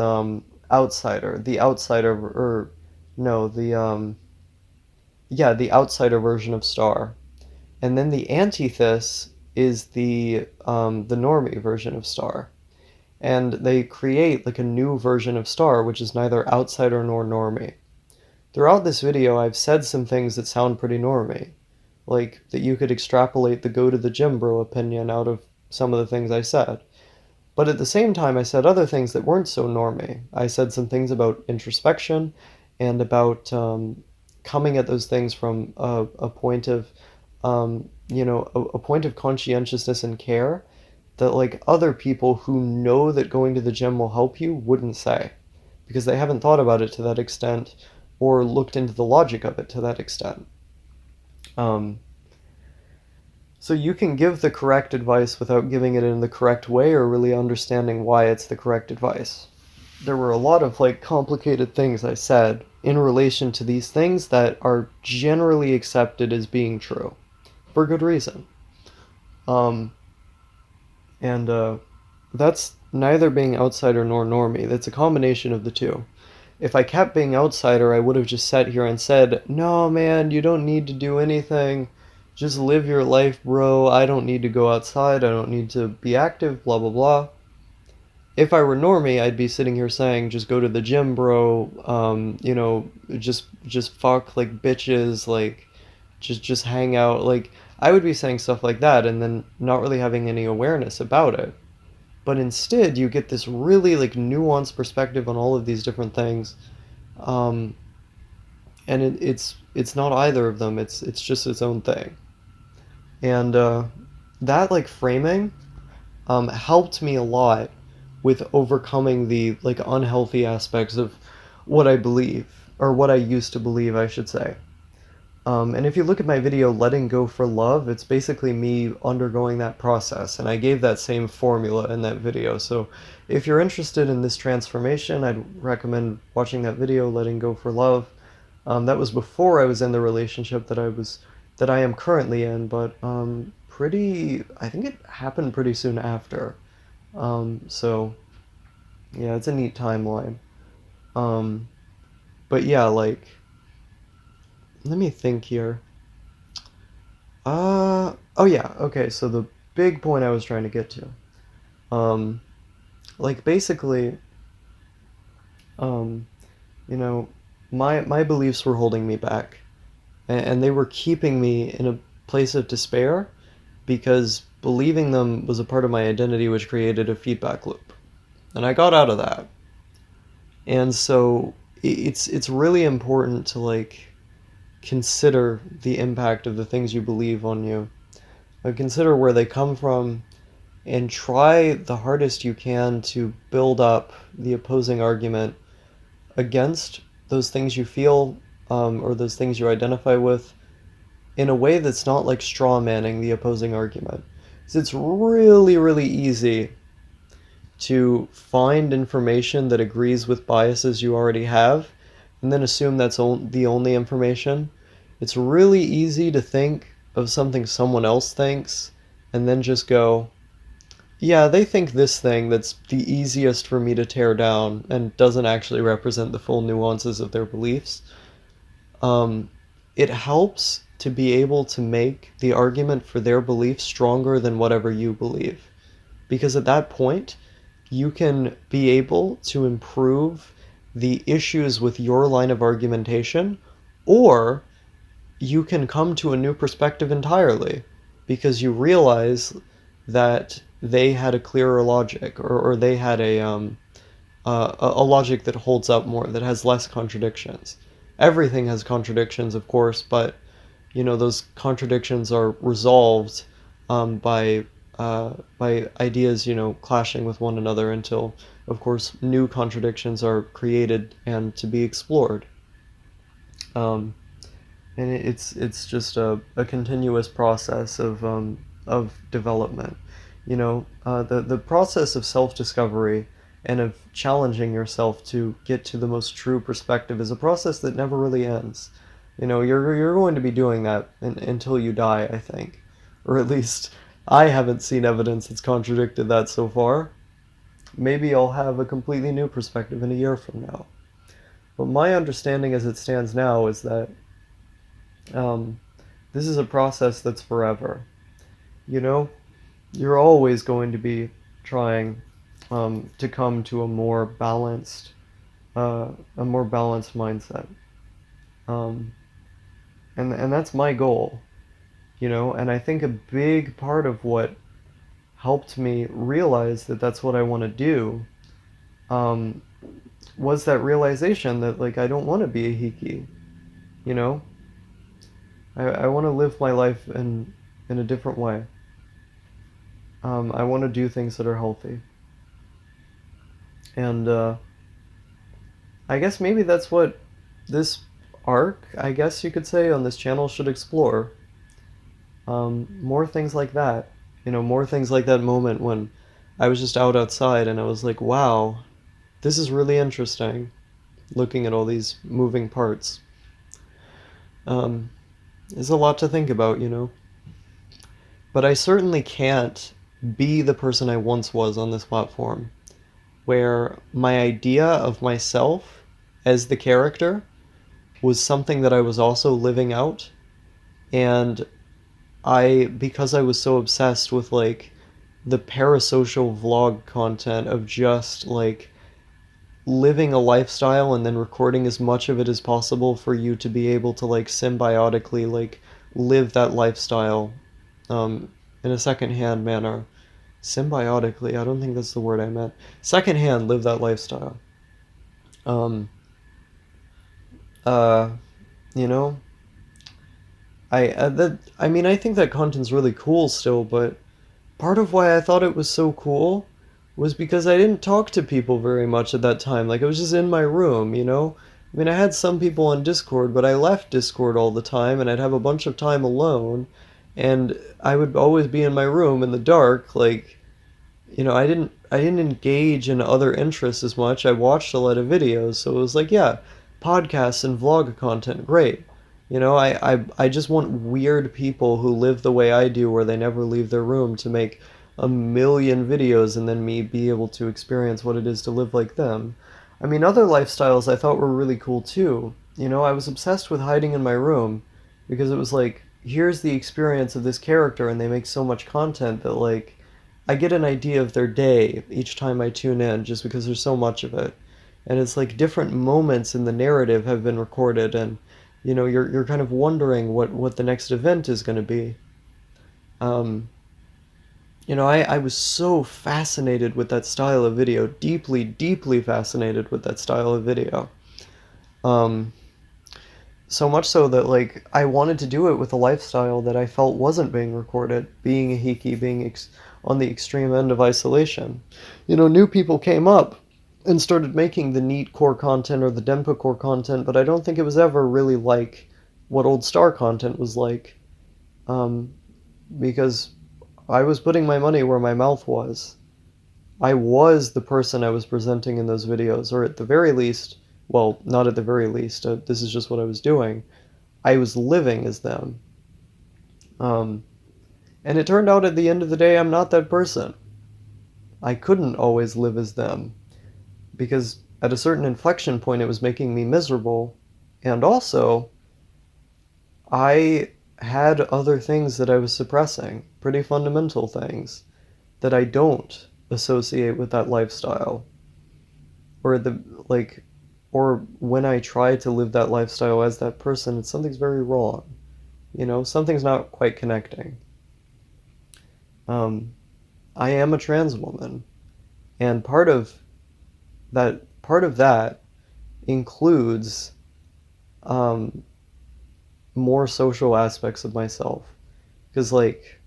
Speaker 1: outsider, the outsider, or no, the outsider version of star. And then the antithesis is the normie version of star. And they create, like, a new version of star, which is neither outsider nor normie. Throughout this video, I've said some things that sound pretty normie, like that you could extrapolate the go to the gym bro opinion out of some of the things I said. But at the same time, I said other things that weren't so normie. I said some things about introspection and about, coming at those things from a point of, a point of conscientiousness and care that, like, other people who know that going to the gym will help you wouldn't say, because they haven't thought about it to that extent or looked into the logic of it to that extent. Um, so you can give the correct advice without giving it in the correct way or really understanding why it's the correct advice. There were a lot of, like, complicated things I said in relation to these things that are generally accepted as being true for good reason. Um, and That's neither being outsider nor normie. That's a combination of the two. If I kept being outsider, I would have just sat here and said, no, man, you don't need to do anything. Just live your life, bro. I don't need to go outside. I don't need to be active, blah, blah, blah. If I were normie, I'd be sitting here saying, just go to the gym, bro. Just fuck, like, bitches, like, just hang out. Like, I would be saying stuff like that and then not really having any awareness about it. But instead, you get this really like nuanced perspective on all of these different things, um, and it's not either of them. It's just its own thing, and that like framing helped me a lot with overcoming the like unhealthy aspects of what I believe, or what I used to believe, I should say. And if you look at my video, Letting Go for Love, it's basically me undergoing that process. And I gave that same formula in that video. So if you're interested in this transformation, I'd recommend watching that video, Letting Go for Love. That was before I was in the relationship that I am currently in, but I think it happened pretty soon after. So yeah, it's a neat timeline. Um, but yeah, like, let me think here. Oh yeah, okay, so the big point I was trying to get to. Um, like basically, um, you know, my beliefs were holding me back, and they were keeping me in a place of despair because believing them was a part of my identity which created a feedback loop. And I got out of that. And so it's really important to like consider the impact of the things you believe on you. Consider where they come from and try the hardest you can to build up the opposing argument against those things you feel, or those things you identify with, in a way that's not like straw manning the opposing argument. So it's really, really easy to find information that agrees with biases you already have and then assume that's the only information. It's really easy to think of something someone else thinks and then just go, yeah, they think this thing that's the easiest for me to tear down and doesn't actually represent the full nuances of their beliefs. Um, it helps to be able to make the argument for their belief stronger than whatever you believe. Because at that point, you can be able to improve the issues with your line of argumentation, or you can come to a new perspective entirely because you realize that they had a clearer logic, or they had a logic that holds up more, that has less contradictions. Everything has contradictions, of course, but those contradictions are resolved by ideas clashing with one another until, of course, new contradictions are created and to be explored. Um, and it's just a continuous process of development. The process of self-discovery and of challenging yourself to get to the most true perspective is a process that never really ends. You're going to be doing that until you die, I think. Or at least I haven't seen evidence that's contradicted that so far. Maybe I'll have a completely new perspective in a year from now. But my understanding as it stands now is that um, this is a process that's forever. You know, you're always going to be trying to come to a more balanced mindset. Um, and that's my goal. And I think a big part of what helped me realize that that's what I want to do um, was that realization that like I don't want to be a hiki. You know, I want to live my life in a different way. I want to do things that are healthy, and I guess maybe that's what this arc, I guess you could say, on this channel should explore. More things like that. More things like that moment when I was just outside and I was like, wow, this is really interesting, looking at all these moving parts. Um, there's a lot to think about. But I certainly can't be the person I once was on this platform, where my idea of myself as the character was something that I was also living out, and because I was so obsessed with like the parasocial vlog content of just like living a lifestyle and then recording as much of it as possible for you to be able to like symbiotically like live that lifestyle um, in a secondhand manner. Symbiotically, I don't think that's the word I meant. Secondhand, live that lifestyle. Um, uh, you know, I mean, I think that content's really cool still, but part of why I thought it was so cool was because I didn't talk to people very much at that time. Like, I was just in my room, you know? I mean, I had some people on Discord, but I left Discord all the time, and I'd have a bunch of time alone, and I would always be in my room in the dark, like, I didn't engage in other interests as much. I watched a lot of videos, so it was like, yeah, podcasts and vlog content, great. I just want weird people who live the way I do, where they never leave their room, to make a million videos and then me be able to experience what it is to live like them. I mean, other lifestyles I thought were really cool too. I was obsessed with hiding in my room because it was like, here's the experience of this character, and they make so much content that, like, I get an idea of their day each time I tune in just because there's so much of it. And it's like different moments in the narrative have been recorded, and you're kind of wondering what the next event is going to be. Um, I was so fascinated with that style of video, deeply, deeply fascinated with that style of video. Um, so much so that, like, I wanted to do it with a lifestyle that I felt wasn't being recorded, being a hiki, being on the extreme end of isolation. New people came up and started making the neat core content or the Denpa core content, but I don't think it was ever really like what Old Star content was like, um, because I was putting my money where my mouth was. I was the person I was presenting in those videos, or at the very least, well, not at the very least, this is just what I was doing. I was living as them. Um, and it turned out at the end of the day, I'm not that person. I couldn't always live as them, because at a certain inflection point, it was making me miserable. And also, I had other things that I was suppressing, pretty fundamental things, that I don't associate with that lifestyle. Or like, or when I try to live that lifestyle as that person, something's very wrong. Something's not quite connecting. Um, I am a trans woman, and part of that includes um, more social aspects of myself. Because, like,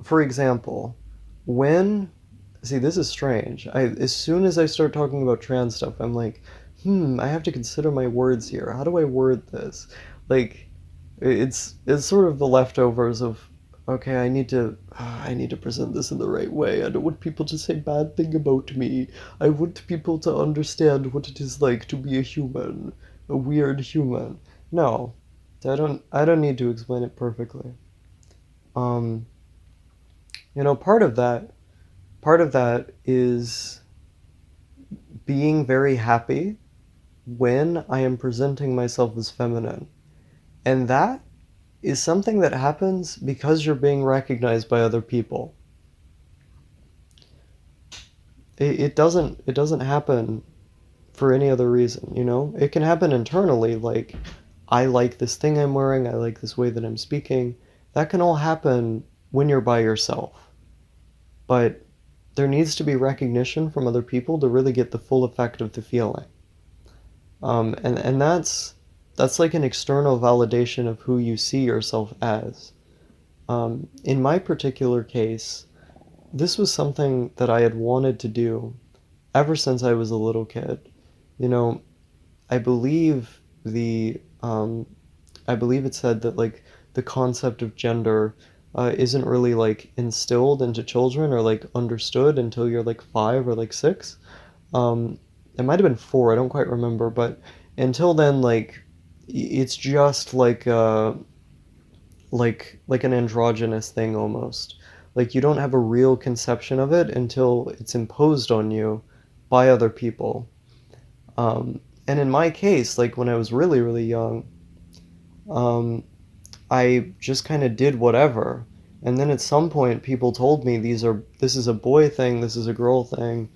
Speaker 1: for example, when see, this is strange. As soon as I start talking about trans stuff, I'm like, I have to consider my words here. How do I word this? Like, it's sort of the leftovers of, okay, I need to present this in the right way. I don't want people to say bad thing about me. I want people to understand what it is like to be a human, a weird human. No, I don't need to explain it perfectly. Um, you know, part of that is being very happy when I am presenting myself as feminine. And that is something that happens because you're being recognized by other people. It doesn't happen for any other reason. It can happen internally, like, I like this thing I'm wearing, I like this way that I'm speaking. That can all happen when you're by yourself. But there needs to be recognition from other people to really get the full effect of the feeling. And that's like an external validation of who you see yourself as. In my particular case, this was something that I had wanted to do ever since I was a little kid. You know, I believe I believe it said that, like, the concept of gender isn't really, like, instilled into children or, like, understood until you're like 5 or like 6. Um, it might have been 4, I don't quite remember, but until then, like, it's just like an androgynous thing almost. Like, you don't have a real conception of it until it's imposed on you by other people. Um, and in my case, like, when I was really, really young, um, I just kind of did whatever. And then at some point, people told me this is a boy thing, this is a girl thing,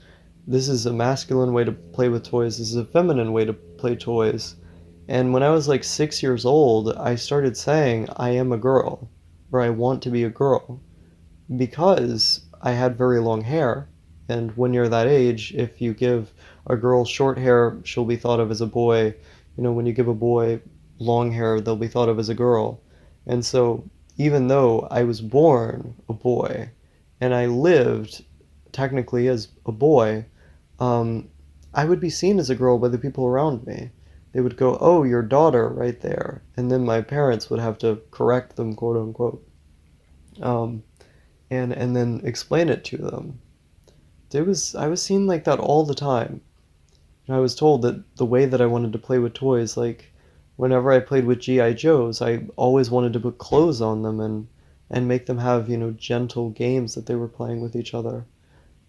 Speaker 1: this is a masculine way to play with toys, this is a feminine way to play toys. And when I was like 6 years old, I started saying, I am a girl. or I want to be a girl because I had very long hair. And when you're that age, if you give a girl short hair, she'll be thought of as a boy. When you give a boy long hair, they'll be thought of as a girl. And so, even though I was born a boy and I lived technically as a boy, um, I would be seen as a girl by the people around me. They would go, "Oh, your daughter right there." And then my parents would have to correct them, quote unquote. Um, and then explain it to them. I was seen like that all the time. And I was told that the way that I wanted to play with toys, like whenever I played with GI Joes, I always wanted to put clothes on them and make them have, gentle games that they were playing with each other.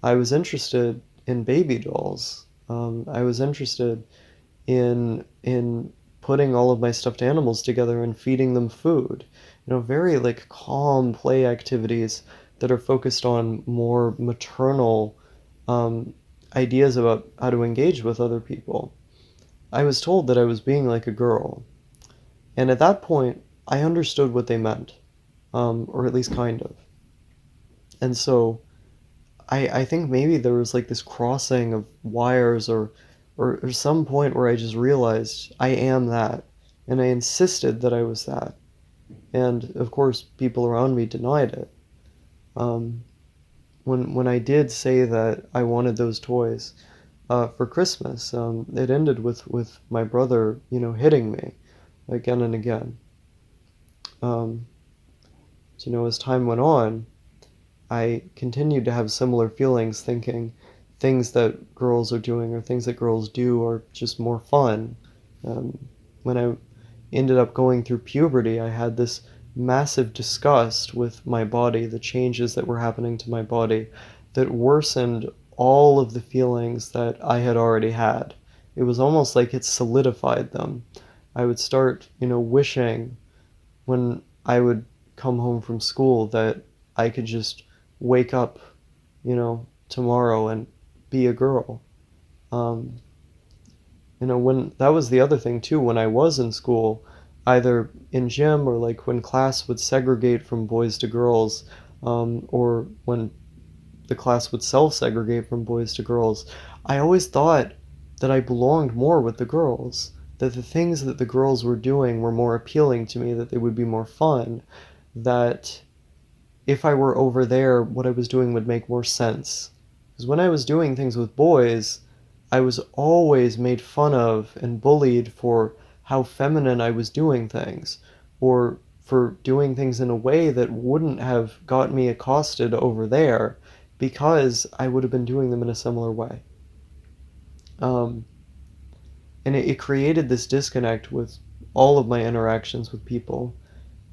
Speaker 1: I was interested in baby dolls. I was interested in putting all of my stuffed animals together and feeding them food. Very like calm play activities that are focused on more maternal um, ideas about how to engage with other people. I was told that I was being like a girl, and at that point, I understood what they meant, or at least kind of. And so I think maybe there was like this crossing of wires or some point where I just realized I am that, and I insisted that I was that. And of course, people around me denied it. Um, when I did say that I wanted those toys for Christmas, it ended with my brother, hitting me again and again. Um, as time went on, I continued to have similar feelings, thinking things that girls are doing or things that girls do are just more fun. Um, when I ended up going through puberty, I had this massive disgust with my body, the changes that were happening to my body that worsened all of the feelings that I had already had. It was almost like it solidified them. I would start, wishing when I would come home from school that I could just wake up, tomorrow and be a girl. Um, when that was the other thing too, when I was in school, either in gym or like when class would segregate from boys to girls, or when the class would self-segregate from boys to girls, I always thought that I belonged more with the girls, that the things that the girls were doing were more appealing to me, that they would be more fun, that if I were over there, what I was doing would make more sense. Because when I was doing things with boys, I was always made fun of and bullied for how feminine I was doing things, or for doing things in a way that wouldn't have got me accosted over there because I would have been doing them in a similar way. Um, and it created this disconnect with all of my interactions with people.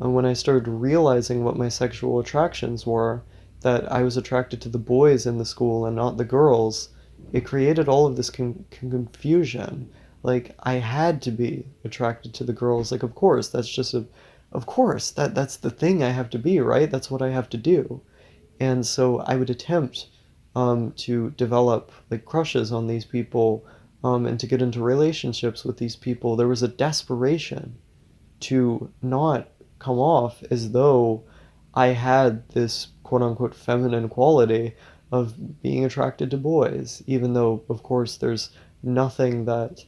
Speaker 1: And when I started realizing what my sexual attractions were, that I was attracted to the boys in the school and not the girls, it created all of this confusion. Like, I had to be attracted to the girls. Like, of course, that's the thing I have to be, right? That's what I have to do. And so I would attempt to develop like crushes on these people, and to get into relationships with these people. There was a desperation to not come off as though I had this quote unquote feminine quality of being attracted to boys, even though, of course, there's nothing that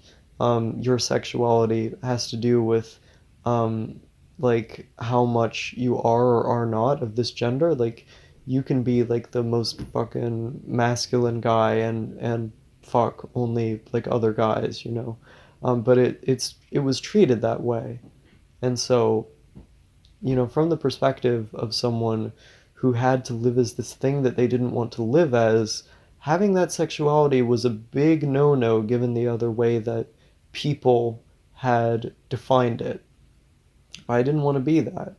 Speaker 1: your sexuality has to do with um, like how much you are or are not of this gender. Like, you can be like the most fucking masculine guy and fuck only like other guys. But it was treated that way. And so, from the perspective of someone who had to live as this thing that they didn't want to live as, having that sexuality was a big no-no given the other way that people had defined it. I didn't want to be that.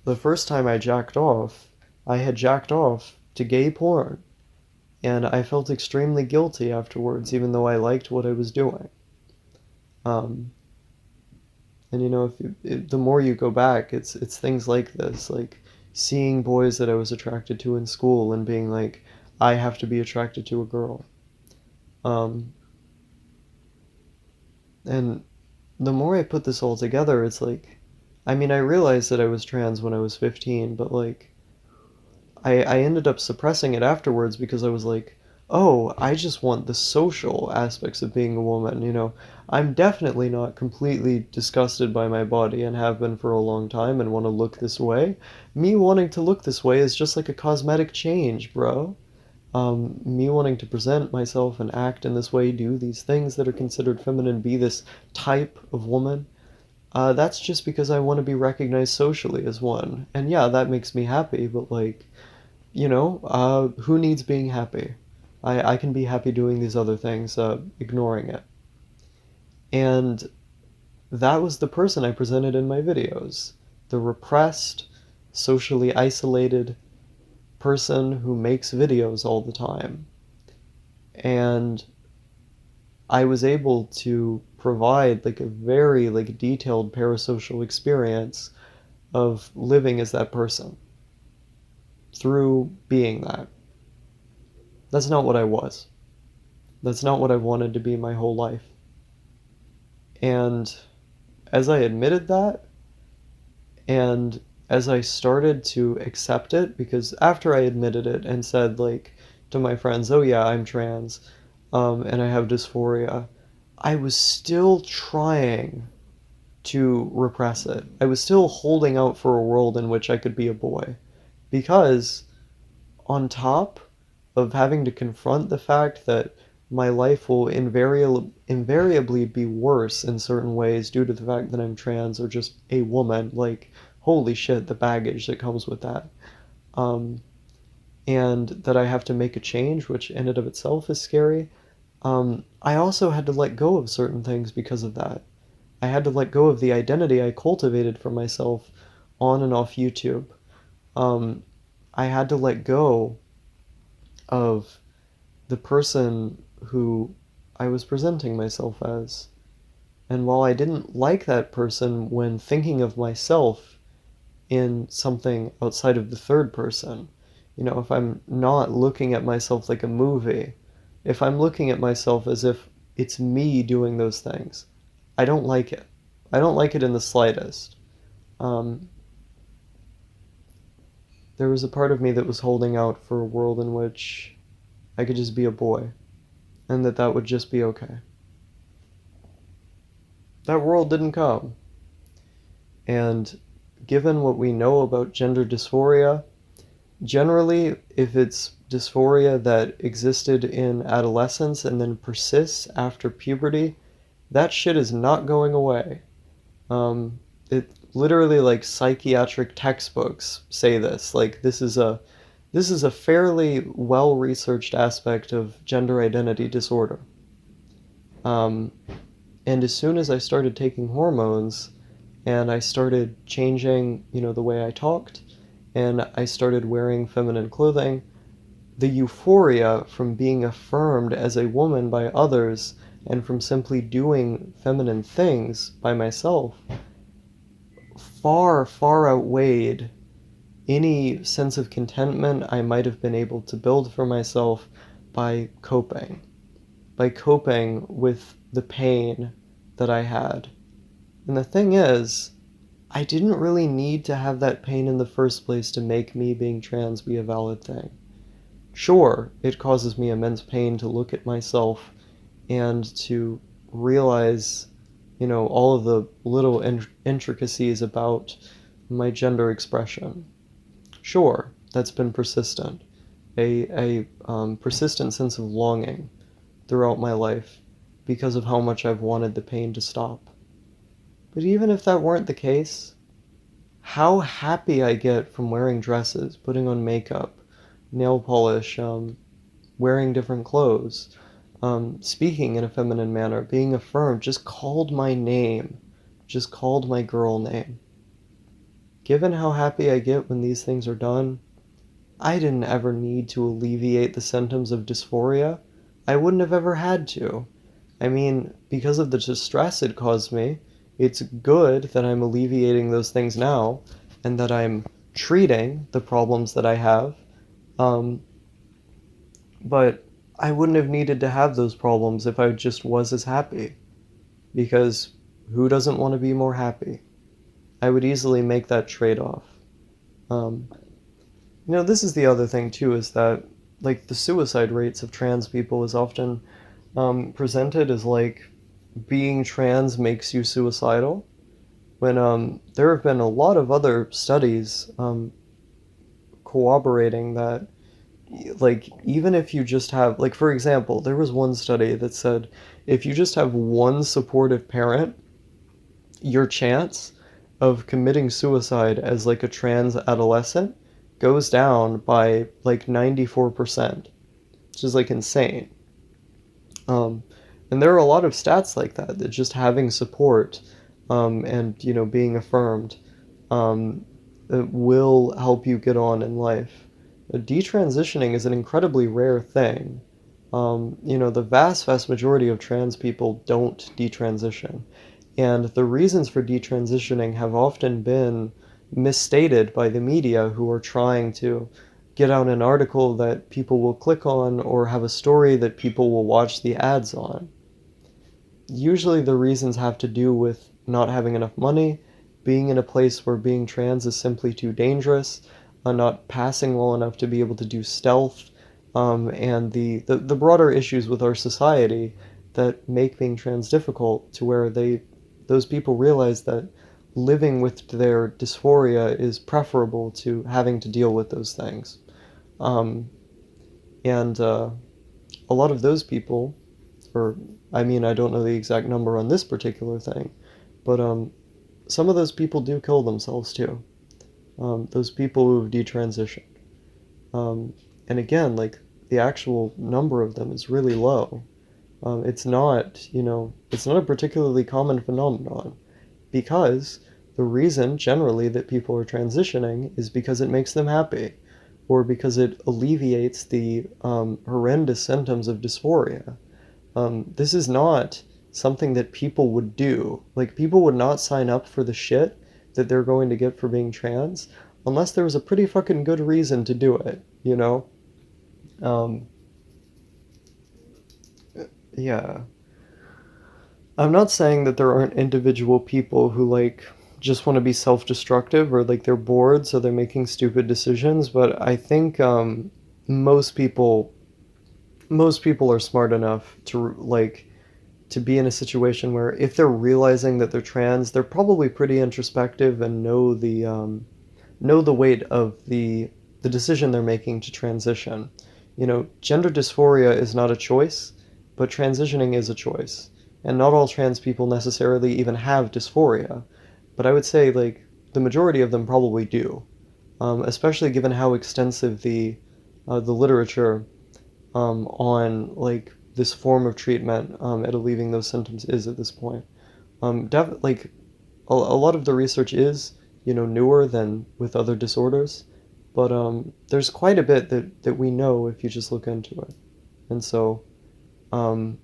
Speaker 1: The first time I jacked off, I had jacked off to gay porn, and I felt extremely guilty afterwards, even though I liked what I was doing. Um, And the more you go back, it's things like this, like seeing boys that I was attracted to in school and being like, I have to be attracted to a girl. Um, and the more I put this all together, it's like I mean, I realized that I was trans when I was 15, but like, I ended up suppressing it afterwards because I was like, oh, I just want the social aspects of being a woman, you know. I'm definitely not completely disgusted by my body and have been for a long time and want to look this way. Me wanting to look this way is just like a cosmetic change, bro. Me wanting to present myself and act in this way, do these things that are considered feminine, be this type of woman, that's just because I want to be recognized socially as one. And yeah, that makes me happy, but like, who needs being happy? I can be happy doing these other things, ignoring it. And that was the person I presented in my videos. The repressed, socially isolated person who makes videos all the time. And I was able to provide like a very like detailed parasocial experience of living as that person through being that. That's not what I was. That's not what I wanted to be my whole life. And as I admitted that, and as I started to accept it, because after I admitted it and said, like, to my friends, oh yeah, I'm trans, and I have dysphoria, I was still trying to repress it. I was still holding out for a world in which I could be a boy. Because on top of having to confront the fact that my life will invariably be worse in certain ways due to the fact that I'm trans or just a woman, like, holy shit, the baggage that comes with that. Um, and that I have to make a change, which in and of itself is scary. I also had to let go of certain things because of that. I had to let go of the identity I cultivated for myself on and off YouTube. Um, I had to let go of the person who I was presenting myself as. And while I didn't like that person when thinking of myself in something outside of the third person, if I'm not looking at myself like a movie, if I'm looking at myself as if it's me doing those things, I don't like it. I don't like it in the slightest. Um, there was a part of me that was holding out for a world in which I could just be a boy, and that would just be okay. That world didn't come. And given what we know about gender dysphoria, generally, if it's dysphoria that existed in adolescence and then persists after puberty, that shit is not going away. It literally, like, psychiatric textbooks say this. Like, this is a fairly well researched aspect of gender identity disorder. Um, and as soon as I started taking hormones and I started changing, the way I talked, and I started wearing feminine clothing, the euphoria from being affirmed as a woman by others and from simply doing feminine things by myself far, far outweighed any sense of contentment I might have been able to build for myself by coping with the pain that I had. And the thing is, I didn't really need to have that pain in the first place to make me being trans be a valid thing. Sure, it causes me immense pain to look at myself and to realize, all of the little intricacies about my gender expression. Sure, that's been persistent. A persistent sense of longing throughout my life because of how much I've wanted the pain to stop. But even if that weren't the case, how happy I get from wearing dresses, putting on makeup, nail polish, wearing different clothes, speaking in a feminine manner, being affirmed, just called my name, just called my girl name. Given how happy I get when these things are done, I didn't ever need to alleviate the symptoms of dysphoria. I wouldn't have ever had to. I mean, because of the distress it caused me, it's good that I'm alleviating those things now and that I'm treating the problems that I have. Um, but I wouldn't have needed to have those problems if I just was as happy. Because who doesn't want to be more happy? I would easily make that trade-off. Um, this is the other thing too, is that like the suicide rates of trans people is often presented as like being trans makes you suicidal, when there have been a lot of other studies corroborating that, like, even if you just have, like, for example, there was one study that said if you just have one supportive parent, your chance of committing suicide as like a trans adolescent goes down by like 94%, which is like insane. Um, and there are a lot of stats like that, that just having support and being affirmed um, will help you get on in life. Detransitioning is an incredibly rare thing. The vast majority of trans people don't detransition. And the reasons for detransitioning have often been misstated by the media, who are trying to get out an article that people will click on or have a story that people will watch the ads on. Usually the reasons have to do with not having enough money, being in a place where being trans is simply too dangerous, not passing well enough to be able to do stealth, and the broader issues with our society that make being trans difficult, to where those people realize that living with their dysphoria is preferable to having to deal with those things. Um, and a lot of those people, or I mean, I don't know the exact number on this particular thing, but some of those people do kill themselves too. Those people who have detransitioned. Um, and again, like, the actual number of them is really low. It's not a particularly common phenomenon, because the reason generally that people are transitioning is because it makes them happy, or because it alleviates the horrendous symptoms of dysphoria. This is not something that people would do. Like, people would not sign up for the shit that they're going to get for being trans unless there was a pretty fucking good reason to do it, you know? Um, yeah. I'm not saying that there aren't individual people who, like, just want to be self-destructive, or like they're bored so they're making stupid decisions, but I think most people most people are smart enough to, like, to be in a situation where if they're realizing that they're trans, they're probably pretty introspective and know the weight of the decision they're making to transition. Gender dysphoria is not a choice, but transitioning is a choice. And not all trans people necessarily even have dysphoria, but I would say, like, the majority of them probably do, especially given how extensive the literature on, like, this form of treatment at alleviating those symptoms is at this point. Like, a lot of the research is, newer than with other disorders, but there's quite a bit that we know if you just look into it. And so, um,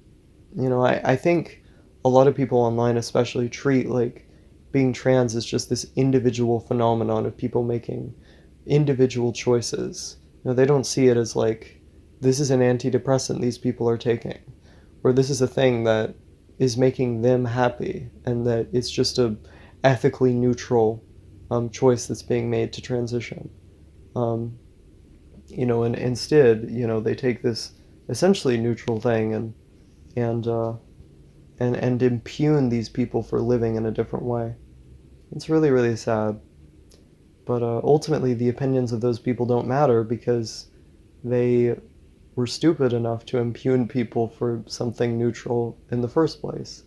Speaker 1: I think a lot of people online especially treat, like, being trans as just this individual phenomenon of people making individual choices. They don't see it as like, this is an antidepressant these people are taking, or this is a thing that is making them happy, and that it's just a ethically neutral choice that's being made to transition. Um, and instead, they take this essentially neutral thing and uh, and impugn these people for living in a different way. It's really, really sad. But ultimately, the opinions of those people don't matter, because they were stupid enough to impugn people for something neutral in the first place.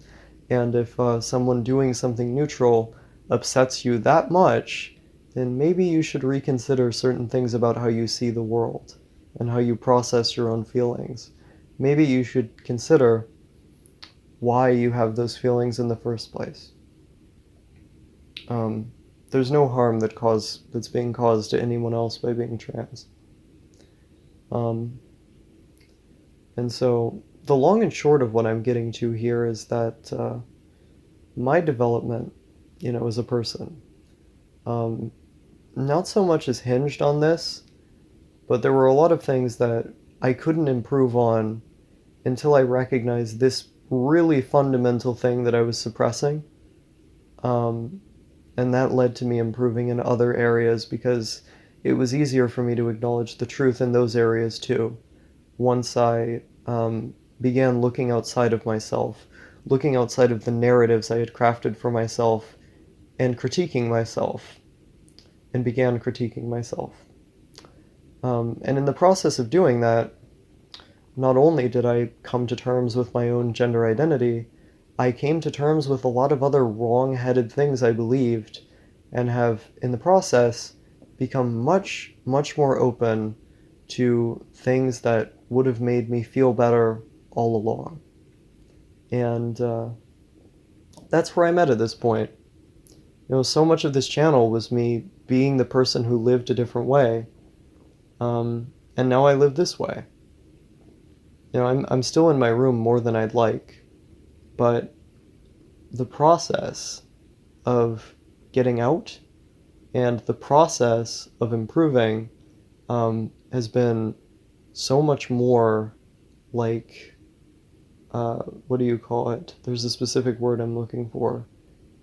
Speaker 1: And if someone doing something neutral upsets you that much, then maybe you should reconsider certain things about how you see the world and how you process your own feelings. Maybe you should consider why you have those feelings in the first place. Um, there's no harm that's being caused to anyone else by being trans. Um, and so the long and short of what I'm getting to here is that my development, as a person, um, not so much is hinged on this, but there were a lot of things that I couldn't improve on until I recognized this really fundamental thing that I was suppressing. Um, And that led to me improving in other areas because it was easier for me to acknowledge the truth in those areas too. Once I began looking outside of myself, looking outside of the narratives I had crafted for myself, and critiquing myself, and began critiquing myself. And in the process of doing that, not only did I come to terms with my own gender identity, I came to terms with a lot of other wrong-headed things I believed, and have, in the process, become much, much more open to things that would have made me feel better all along. And that's where I'm at this point. So much of this channel was me being the person who lived a different way, and now I live this way. I'm still in my room more than I'd like, but the process of getting out and the process of improving has been so much more like, what do you call it? There's a specific word I'm looking for.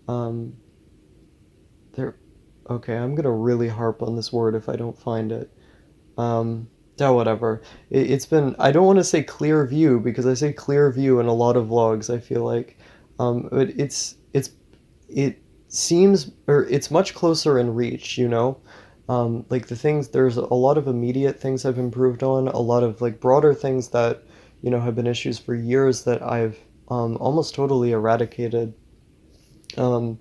Speaker 1: Um, okay, I'm gonna really harp on this word if I don't find it. Whatever. It's been, I don't want to say clear view because I say clear view in a lot of vlogs, I feel like. But it seems, or it's much closer in reach, like the things, there's a lot of immediate things I've improved on, a lot of like broader things that, have been issues for years that I've almost totally eradicated. And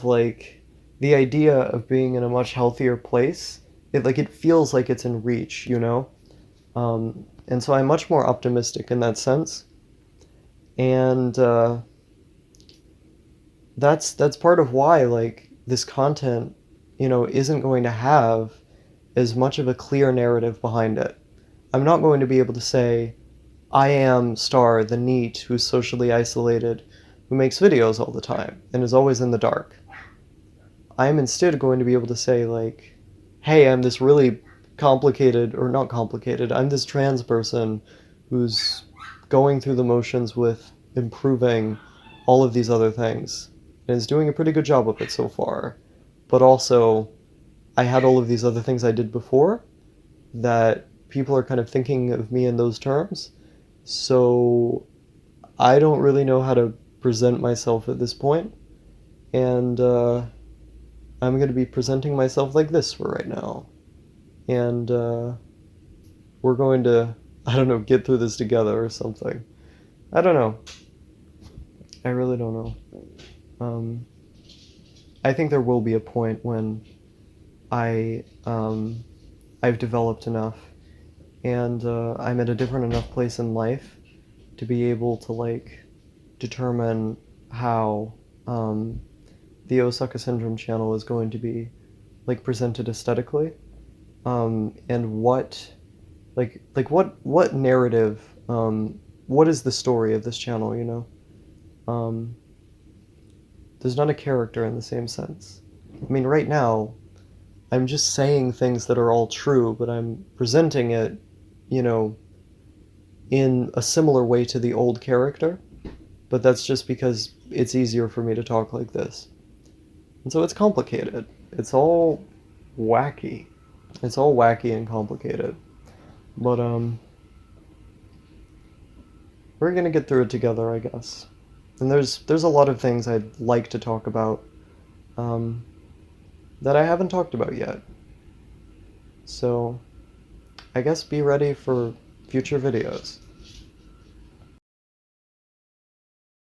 Speaker 1: like the idea of being in a much healthier place, it feels like it's in reach. And so I'm much more optimistic in that sense. And that's part of why like this content, isn't going to have as much of a clear narrative behind it. I'm not going to be able to say, I am Star, the NEET, who's socially isolated, who makes videos all the time, and is always in the dark. I am instead going to be able to say, like, hey, I'm this really complicated, or not complicated, I'm this trans person who's going through the motions with improving all of these other things, and is doing a pretty good job of it so far. But also, I had all of these other things I did before that people are kind of thinking of me in those terms, so I don't really know how to present myself at this point, and I'm going to be presenting myself like this for right now. And we're going to, I don't know, get through this together or something. I don't know. I really don't know. I think there will be a point when I've developed enough, and I'm at a different enough place in life to be able to like determine how the Osaka Syndrome channel is going to be like presented aesthetically, and what what narrative, what is the story of this channel. There's not a character in the same sense. I mean, right now I'm just saying things that are all true, but I'm presenting it, in a similar way to the old character, but that's just because it's easier for me to talk like this. And so it's complicated. It's all wacky. It's all wacky and complicated. But we're gonna get through it together, I guess. And there's a lot of things I'd like to talk about that I haven't talked about yet. So I guess be ready for future videos.